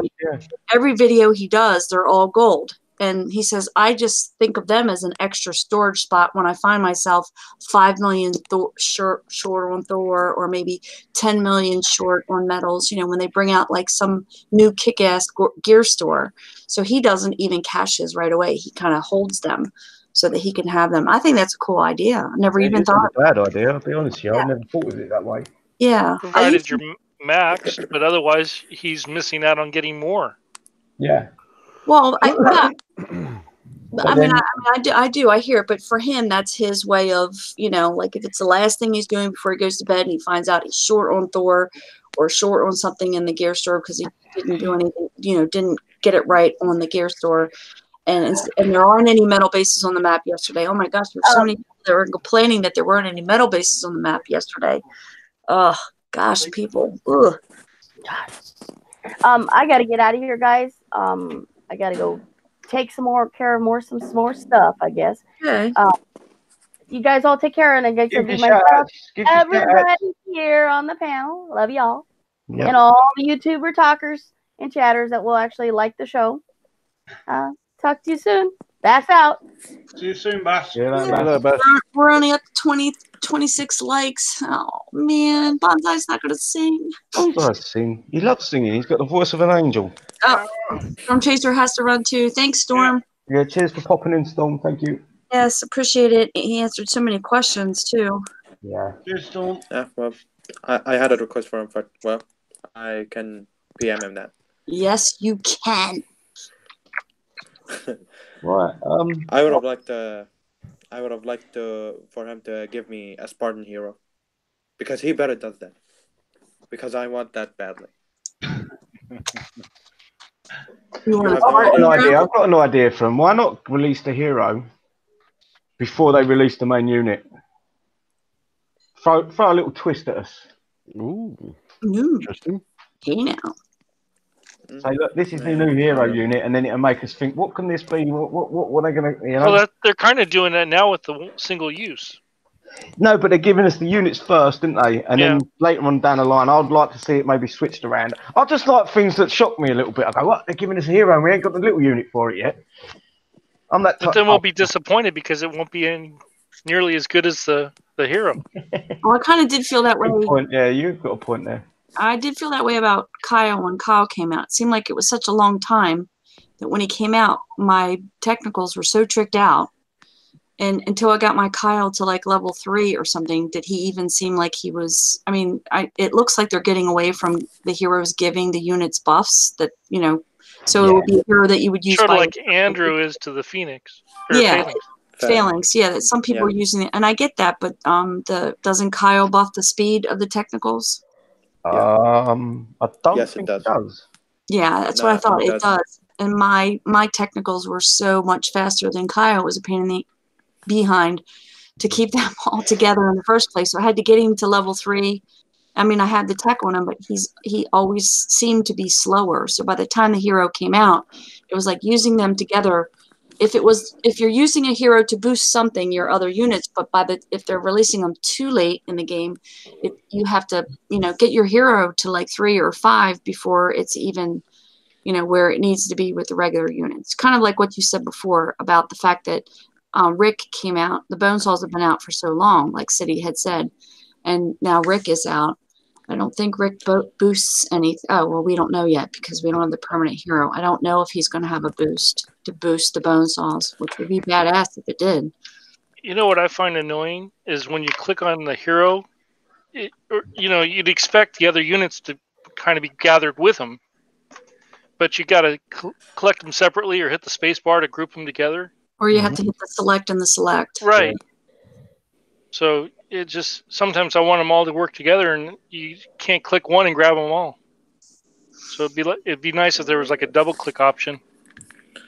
S7: every video he does, they're all gold. And he says, I just think of them as an extra storage spot when I find myself 5 million short on Thor, or maybe 10 million short on metals, when they bring out like some new kick-ass gear store. So he doesn't even cache his right away. He kind of holds them so that he can have them. I think that's a cool idea. I never even thought
S1: of it. Bad idea, I'll be honest with you. I never thought of it that way.
S7: Yeah.
S8: Provided you're maxed, but otherwise he's missing out on getting more.
S1: Yeah.
S7: Well, I do. I hear it, but for him, that's his way of, like if it's the last thing he's doing before he goes to bed, and he finds out he's short on Thor or short on something in the gear store because he didn't do anything, didn't get it right on the gear store, and there aren't any metal bases on the map yesterday. Oh my gosh, there's so many people that were complaining that there weren't any metal bases on the map yesterday. Oh gosh, people. Ugh.
S6: I got to get out of here, guys. I got to go take some more stuff, I guess.
S7: Okay.
S6: You guys all take care, and I guess everybody here on the panel. Love y'all. Yep. And all the YouTuber talkers and chatters that will actually like the show. Talk to you soon. Bass out.
S4: See you soon, Bass.
S7: We're only up to 26 likes. Oh, man. Bonzai's not going to sing.
S1: Bonzai sing. He loves singing. He's got the voice of an angel.
S7: Oh, Storm Chaser has to run too. Thanks, Storm.
S1: Yeah, cheers for popping in, Storm. Thank you.
S7: Yes, appreciate it. He answered so many questions too.
S1: Yeah.
S4: Cheers, Storm.
S9: Yeah, well, I had a request for him, but well, I can PM him that.
S7: Yes, you can.
S1: Right.
S9: I would have liked for him to give me a Spartan hero, because he better does that. Because I want that badly.
S1: I've got an idea for him. Why not release the hero before they release the main unit? Throw a little twist at us.
S5: Ooh.
S7: Interesting. Hey now.
S1: Say, look, this is the new hero unit, and then it'll make us think, what can this be? What are they going to,
S8: Well, they're kind of doing that now with the single use.
S1: No, but they're giving us the units first, didn't they? And then later on down the line, I'd like to see it maybe switched around. I just like things that shock me a little bit. I go, what? They're giving us a hero, and we ain't got the little unit for it yet.
S8: But then we'll be disappointed because it won't be nearly as good as the hero.
S7: Well, I kind of did feel that way.
S1: Good point. Yeah, you've got a point there.
S7: I did feel that way about Kyle when Kyle came out. It seemed like it was such a long time that when he came out, my technicals were so tricked out And until I got my Kyle to like level 3 or something, did he even seem like he was? I mean, it looks like they're getting away from the heroes giving the units buffs that, you know, so it would be a hero that you would use
S8: Sort of
S7: by
S8: like Andrew is to the Phoenix. Or
S7: yeah,
S8: Phalanx.
S7: phalanx. Yeah, that some people are using it, and I get that, but doesn't Kyle buff the speed of the technicals?
S1: I don't
S11: Yes, it
S1: think
S11: does.
S1: it does.
S7: Yeah, that's what I thought. It
S11: does.
S7: does. And my technicals were so much faster than Kyle. It was a pain in the behind to keep them all together in the first place. So I had to get him to level 3. I mean, I had the tech on him, but he always seemed to be slower. So by the time the hero came out, it was like using them together. If you're using a hero to boost something, your other units, but if they're releasing them too late in the game, you have to, you know, get your hero to like 3 or 5 before it's even, you know, where it needs to be with the regular units. Kind of like what you said before about the fact that Rick came out. The Bonesaws have been out for so long, like Siddy had said, and now Rick is out. I don't think Rick boosts anything. Oh, well, we don't know yet because we don't have the permanent hero. I don't know if he's going to have a boost to boost the Bonesaws, which would be badass if it did.
S8: You know what I find annoying is when you click on the hero, you know, you'd expect the other units to kind of be gathered with them, but you got to collect them separately or hit the space bar to group them together.
S7: Or you have to hit the select and the select.
S8: Right. So it just, sometimes I want them all to work together and you can't click one and grab them all. So it'd be nice if there was like a double click option.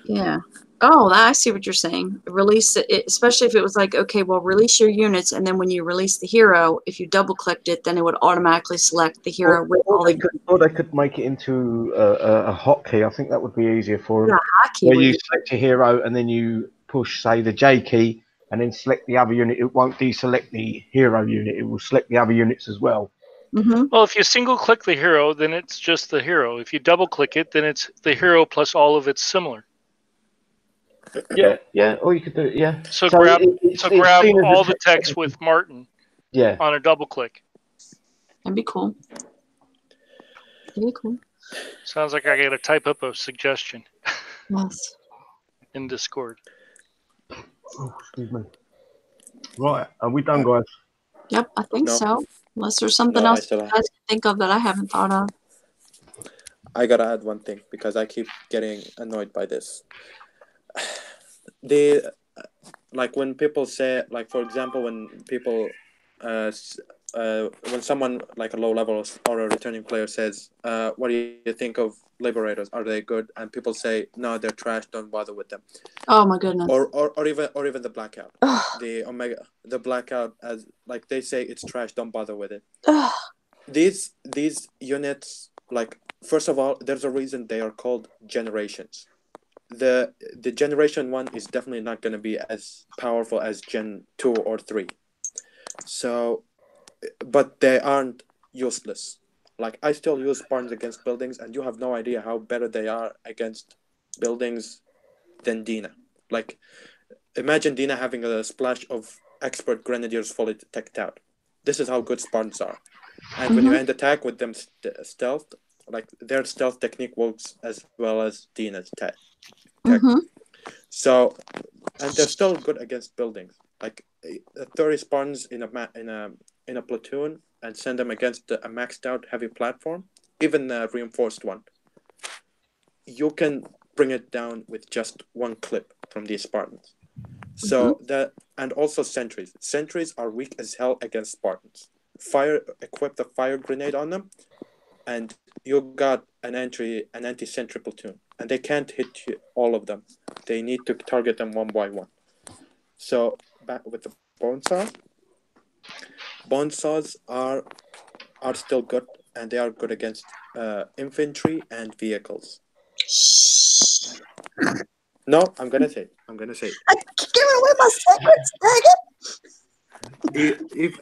S7: Yeah. Oh, I see what you're saying. Release it, especially if it was like, okay, well, release your units, and then when you release the hero, if you double clicked it, then it would automatically select the hero with all the.
S1: Or they could make it into a hotkey. I think that would be easier for them.
S7: Yeah, hotkey.
S1: Where you select your hero and then you push, say, the J key, and then select the other unit. It won't deselect the hero unit. It will select the other units as well.
S7: Mm-hmm.
S8: Well, if you single click the hero, then it's just the hero. If you double click it, then it's the hero plus all of its similar.
S1: Yeah. Or you could do it. Yeah.
S8: So grab all the text
S1: text
S8: with Martin.
S1: Yeah.
S8: On a double click.
S7: That'd be cool. That'd be cool.
S8: Sounds like I got to type up a suggestion.
S7: Yes.
S8: In Discord.
S1: Oh, excuse me. Right, are we done, guys?
S7: Yep, I think
S11: No.
S7: so. Unless there's something
S11: No, I
S7: else you
S11: still
S7: guys can think of that I haven't thought of.
S11: I gotta add one thing because I keep getting annoyed by this. Like when people say, like for example, when people, when someone like a low level or a returning player says, "What do you think of Liberators? Are they good?" and people say, "No, they're trash. Don't bother with them."
S7: Oh my goodness.
S11: Or even the Blackout, the Blackout, as like they say it's trash. Don't bother with it. These units, like, first of all, there's a reason they are called generations. The generation 1 is definitely not going to be as powerful as gen 2 or 3. So, but they aren't useless. Like, I still use Spartans against buildings, and you have no idea how better they are against buildings than Dina. Like, imagine Dina having a splash of expert grenadiers fully teched out. This is how good Spartans are. And when you end attack with them stealth, like, their stealth technique works as well as Dina's tech. So, and they're still good against buildings. Like 30 Spartans in a platoon, and send them against a maxed out heavy platform, even a reinforced one. You can bring it down with just one clip from these Spartans. So and also sentries. Sentries are weak as hell against Spartans. Equip the fire grenade on them, and you got an anti-sentry platoon, and they can't hit all of them. They need to target them one by one. So back with the Bonesaws. Bonesaws are still good, and they are good against infantry and vehicles. No, I'm gonna say.
S7: Give away my secrets, dang it!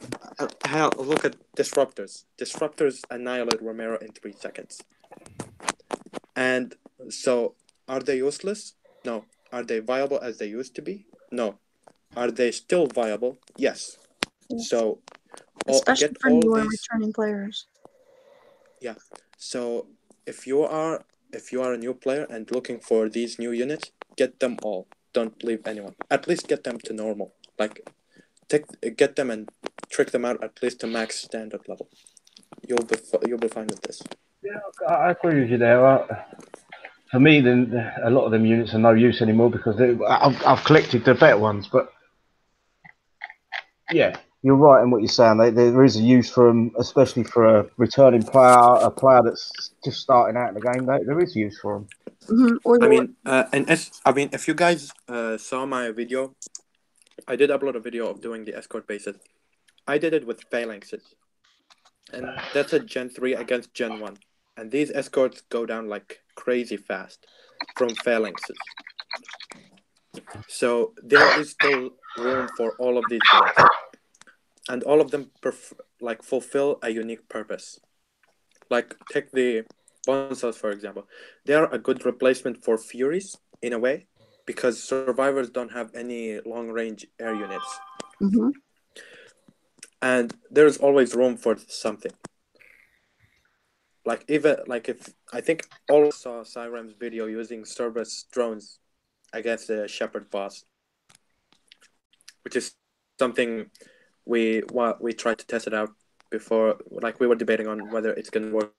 S11: Hell, look at disruptors. Disruptors annihilate Romero in 3 seconds. And so, are they useless? No. Are they viable as they used to be? No. Are they still viable? Yes. So,
S7: especially for newer returning players.
S11: Yeah. So, if you are a new player and looking for these new units, get them all. don't leave anyone. At least get them to normal. Like, get them and trick them out at least to max standard level. You'll be fine with this.
S1: Yeah, I agree with you there. For me, then a lot of them units are no use anymore because I've collected the better ones. But yeah, you're right in what you're saying. There is a use for them, especially for a returning player, a player that's just starting out in the game. There is use for them.
S11: If you guys saw my video, I did upload a video of doing the escort bases. I did it with phalanxes, and that's a Gen 3 against Gen 1. And these escorts go down like crazy fast from phalanxes. So there is still room for all of these units. And all of them fulfill a unique purpose. Like, take the Bonzaii, for example. They are a good replacement for Furies, in a way, because survivors don't have any long-range air units.
S6: Mm-hmm.
S11: And there's always room for something. Like, if I think all saw Cyram's video using Cerberus drones against the Shepherd boss, which is something we tried to test it out before. Like, we were debating on whether it's gonna work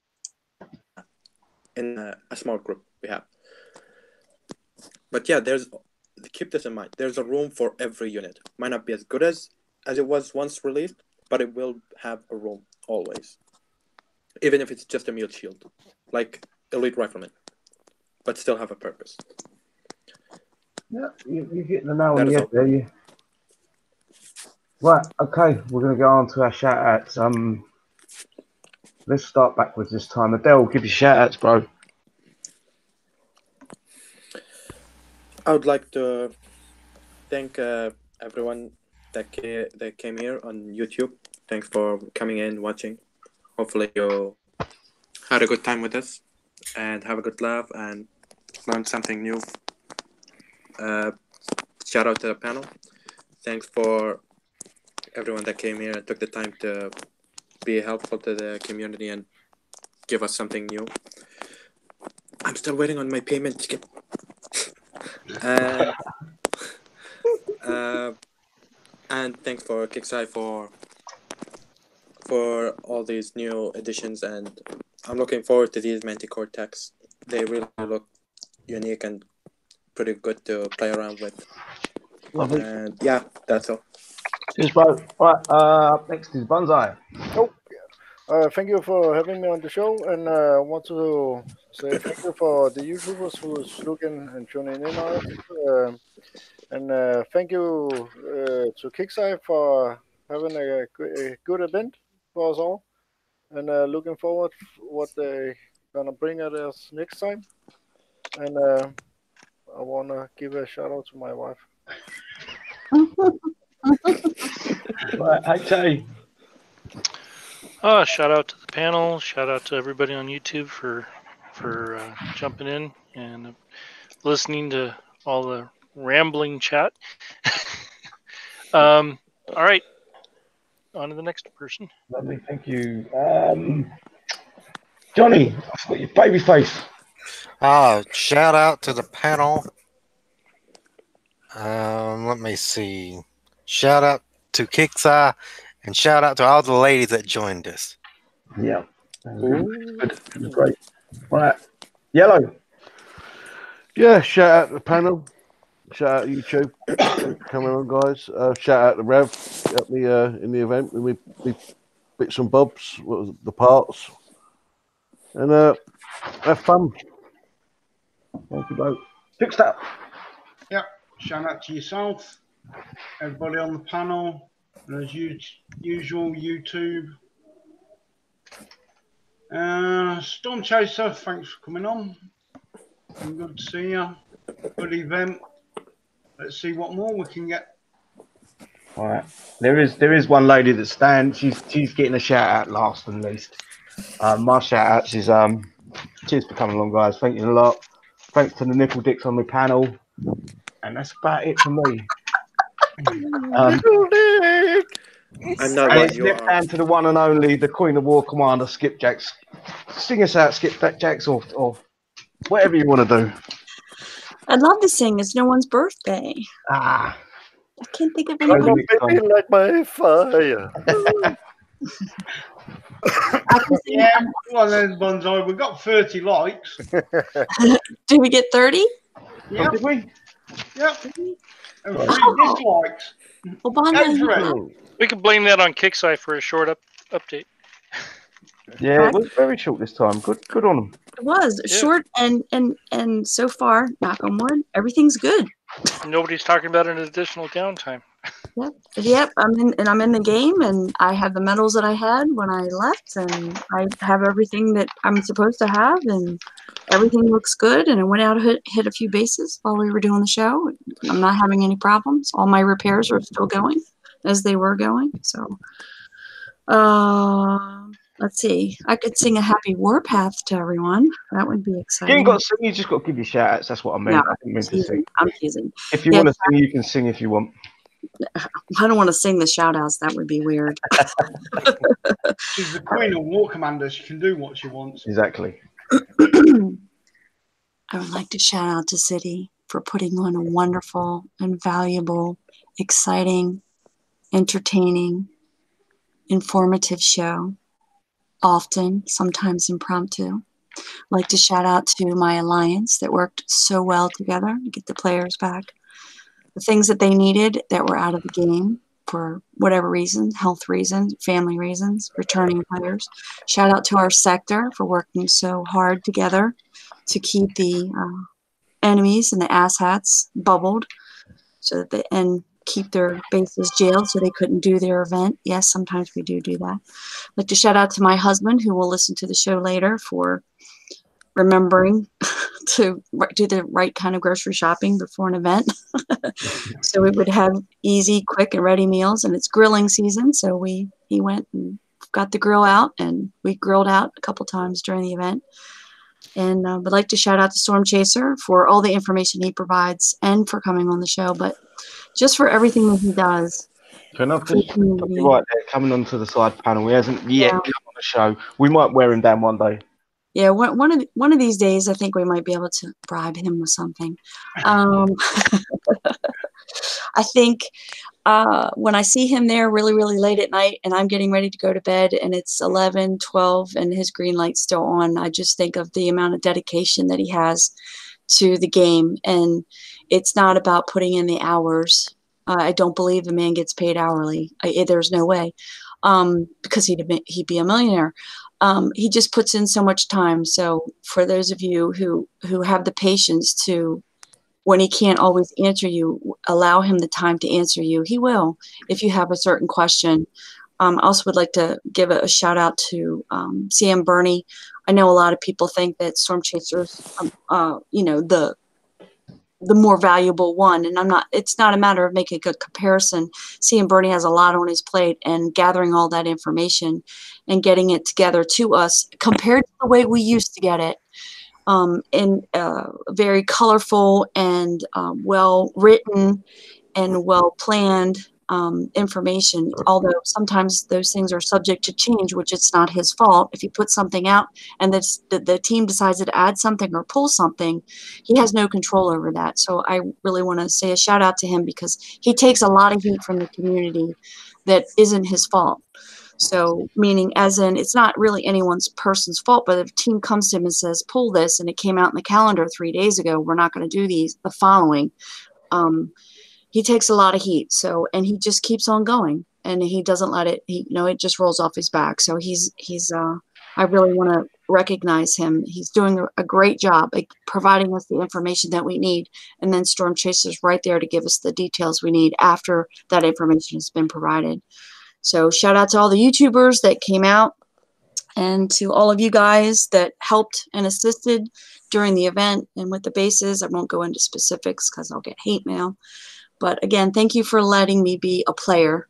S11: in a small group we have. But yeah, keep this in mind. There's a room for every unit. Might not be as good as it was once released, but it will have a room always. Even if it's just a mute shield, like Elite Rifleman, but still have a purpose.
S1: Yeah, you're getting the nail on the head there. You. Right, okay, we're going to go on to our shout-outs. Let's start backwards this time. Adele, give you shout-outs, bro.
S11: I would like to thank everyone that came here on YouTube. Thanks for coming in, watching. Hopefully you had a good time with us and have a good laugh and learn something new. Shout out to the panel. Thanks for everyone that came here and took the time to be helpful to the community and give us something new. I'm still waiting on my payment ticket. And thanks for Kixeye for all these new additions, and I'm looking forward to these Manticore techs. They really look unique and pretty good to play around with.
S1: Lovely.
S11: And yeah, that's all.
S1: Cheers, bro. Right, next is Bonzaii.
S10: Thank you for having me on the show, and I want to say thank you for the YouTubers who's looking and tuning in on it. And thank you to Kixeye for having a good event for us all, and looking forward to what they're gonna bring at us next time. And I wanna give a shout out to my wife.
S1: Right, HA.
S8: Shout out to the panel. Shout out to everybody on YouTube for jumping in and listening to all the rambling chat. All right, on to the next person.
S1: Lovely, thank you. Johnny, I've got your baby face.
S3: Shout out to the panel. Let me see. Shout out to Kixeye, and shout out to all the ladies that joined us.
S1: Yeah. Good. Great. Right. Yellow.
S5: Yeah, shout out to the panel. Shout out to YouTube. Coming on, guys. Shout out to Rev. Helped me in the event. We bits and bobs, the parts. And have fun.
S1: Thank you, both. Fixed up.
S4: Yeah. Shout out to yourself, everybody on the panel, and as usual, YouTube. Storm Chaser, thanks for coming on. Good to see you. Good event. Let's see what more we can get.
S1: All right. There is one lady that stands. She's getting a shout out last and least. My shout outs is cheers for coming along, guys. Thank you a lot. Thanks to the nipple dicks on the panel. And that's about it for me.
S11: I'm not
S1: and
S11: what
S1: it's
S11: you
S1: nipped
S11: are.
S1: down to the one and only, the Queen of War Commander, Skipjacks. Sing us out, Skipjacks, or whatever you want to do.
S7: I'd love to sing. It's no one's birthday.
S1: Ah,
S7: I can't think of
S10: I'm
S1: Maybe
S7: anyone.
S1: next time.
S10: baby like my fire.
S7: I can sing.
S4: Yeah, well then, Bonzaii, we got 30 likes.
S7: Did we get 30?
S1: Oh,
S4: Yep,
S1: did we?
S4: yep. And 3
S7: Oh.
S4: dislikes.
S7: Well,
S4: Go
S7: Bonzaii,
S4: for it.
S1: Hmm.
S8: We could blame that on Kixeye for a short update.
S1: Yeah, it was very short this time. Good on them.
S7: it was
S8: Yeah.
S7: short and so far, knock on wood, everything's good.
S8: Nobody's talking about an additional downtime.
S7: Yep. I'm in the game, and I have the medals that I had when I left, and I have everything that I'm supposed to have, and everything looks good. And I went out and hit a few bases while we were doing the show. I'm not having any problems. All my repairs are still going as they were going. So, let's see. I could sing a happy Warpath to everyone. That would be
S1: You
S7: exciting.
S1: ain't got to sing. You just got to give your shout outs. That's what I meant.
S7: No,
S1: I didn't mean to sing.
S7: I'm teasing.
S1: If you
S7: Yeah.
S1: want to sing, you can sing if you want.
S7: I don't want to sing the shout outs. That would be weird.
S4: She's the queen of war commander. She can do what she wants.
S1: Exactly.
S7: I would like to shout out to Siddy for putting on a wonderful and valuable, exciting, entertaining, informative show. Often, sometimes impromptu. I'd like to shout out to my alliance that worked so well together to get the players back. The things that they needed that were out of the game for whatever reason, health reasons, family reasons, returning players. Shout out to our sector for working so hard together to keep the enemies and the asshats bubbled so that and keep their bases jailed so they couldn't do their event. Yes, sometimes we do that. I'd like to shout out to my husband, who will listen to the show later, for remembering to do the right kind of grocery shopping before an event. So we would have easy, quick, and ready meals. And it's grilling season, so he went and got the grill out, and we grilled out a couple times during the event. And would like to shout out to Storm Chaser for all the information he provides and for coming on the show, but just for everything that he does.
S1: Can I just stop you right there, coming onto the side panel? He hasn't yet come on the show. We might wear him down one day.
S7: Yeah, one of these days, I think we might be able to bribe him with something. I think when I see him there really, really late at night and I'm getting ready to go to bed and it's 11, 12 and his green light's still on, I just think of the amount of dedication that he has to the game. And it's not about putting in the hours. I don't believe the man gets paid hourly. There's no way, because he'd be a millionaire. He just puts in so much time. So for those of you who have the patience to, when he can't always answer you, allow him the time to answer you. He will, if you have a certain question. I also would like to give a shout out to CM Bernie. I know a lot of people think that Storm Chaser's, the more valuable one, and it's not a matter of making a good comparison. CM Bernie has a lot on his plate, and gathering all that information and getting it together to us compared to the way we used to get it, in very colorful and well written and well planned information, although sometimes those things are subject to change, which it's not his fault. If he puts something out and the team decides to add something or pull something, he has no control over that. So I really want to say a shout out to him, because he takes a lot of heat from the community that isn't his fault. So meaning as in, it's not really anyone's person's fault, but if a team comes to him and says, pull this, and it came out in the calendar 3 days ago, we're not going to do the following. He takes a lot of heat. So, and he just keeps on going, and he doesn't let it, it just rolls off his back. So I really want to recognize him. He's doing a great job providing us the information that we need. And then Storm Chaser's right there to give us the details we need after that information has been provided. So shout out to all the YouTubers that came out, and to all of you guys that helped and assisted during the event and with the bases. I won't go into specifics because I'll get hate mail. But again, thank you for letting me be a player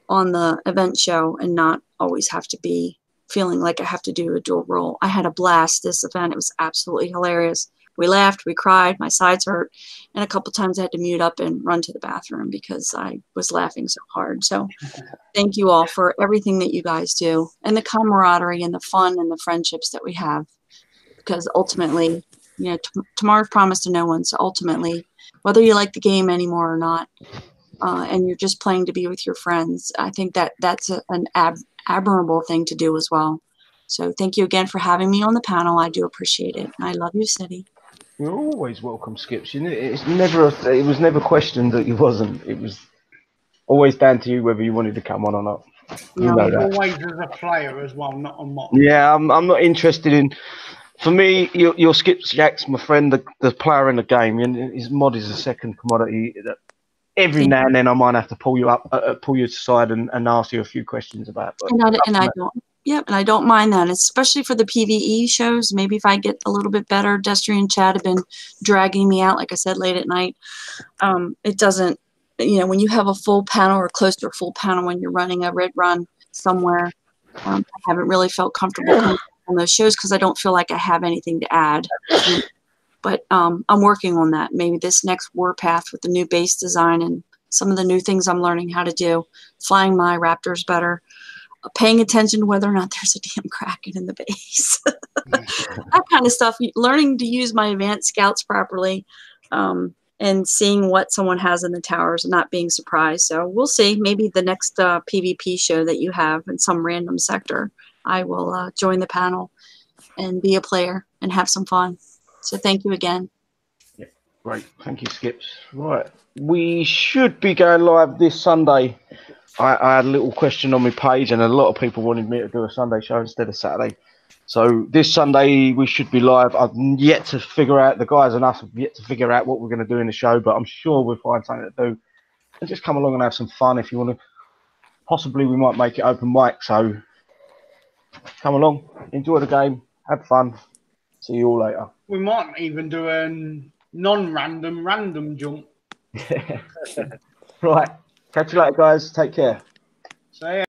S7: on the event show and not always have to be feeling like I have to do a dual role. I had a blast this event. It was absolutely hilarious. We laughed, we cried, my sides hurt, and a couple times I had to mute up and run to the bathroom because I was laughing so hard. So thank you all for everything that you guys do, and the camaraderie and the fun and the friendships that we have, because ultimately tomorrow's promised to no one. So ultimately, whether you like the game anymore or not, and you're just playing to be with your friends, I think that's an admirable thing to do as well. So thank you again for having me on the panel. I do appreciate it. I love you, Siddy.
S1: You're always welcome, Skips. It was never questioned that you wasn't. It was always down to you whether you wanted to come on or not. You know that.
S4: Always as a player as well, not a mod.
S1: Yeah, I'm not interested in. For me, your Skips Jack's my friend, the player in the game, and his mod is a second commodity. Every now and then, I might have to pull you aside and ask you a few questions about. But
S7: and I don't mind that, especially for the PvE shows. Maybe if I get a little bit better, Destry and Chad have been dragging me out, like I said, late at night. It doesn't, when you have a full panel or close to a full panel when you're running a red run somewhere, I haven't really felt comfortable coming on those shows because I don't feel like I have anything to add. But I'm working on that. Maybe this next Warpath with the new base design and some of the new things I'm learning how to do, flying my Raptors better, paying attention to whether or not there's a damn Kraken in the base. That kind of stuff. Learning to use my advanced scouts properly, and seeing what someone has in the towers and not being surprised. So we'll see. Maybe the next PvP show that you have in some random sector, I will join the panel and be a player and have some fun. So thank you again.
S1: Yeah, great. Thank you, Skips. Right. We should be going live this Sunday. I had a little question on my page, and a lot of people wanted me to do a Sunday show instead of Saturday. So this Sunday we should be live. I've yet to figure out, the guys and us have yet to figure out what we're going to do in the show, but I'm sure we'll find something to do. And just come along and have some fun if you want to. Possibly we might make it open mic, so come along, enjoy the game, have fun. See you all later.
S4: We might even do a non-random random jump.
S1: Right. Catch you later, guys. Take care.
S4: So, yeah.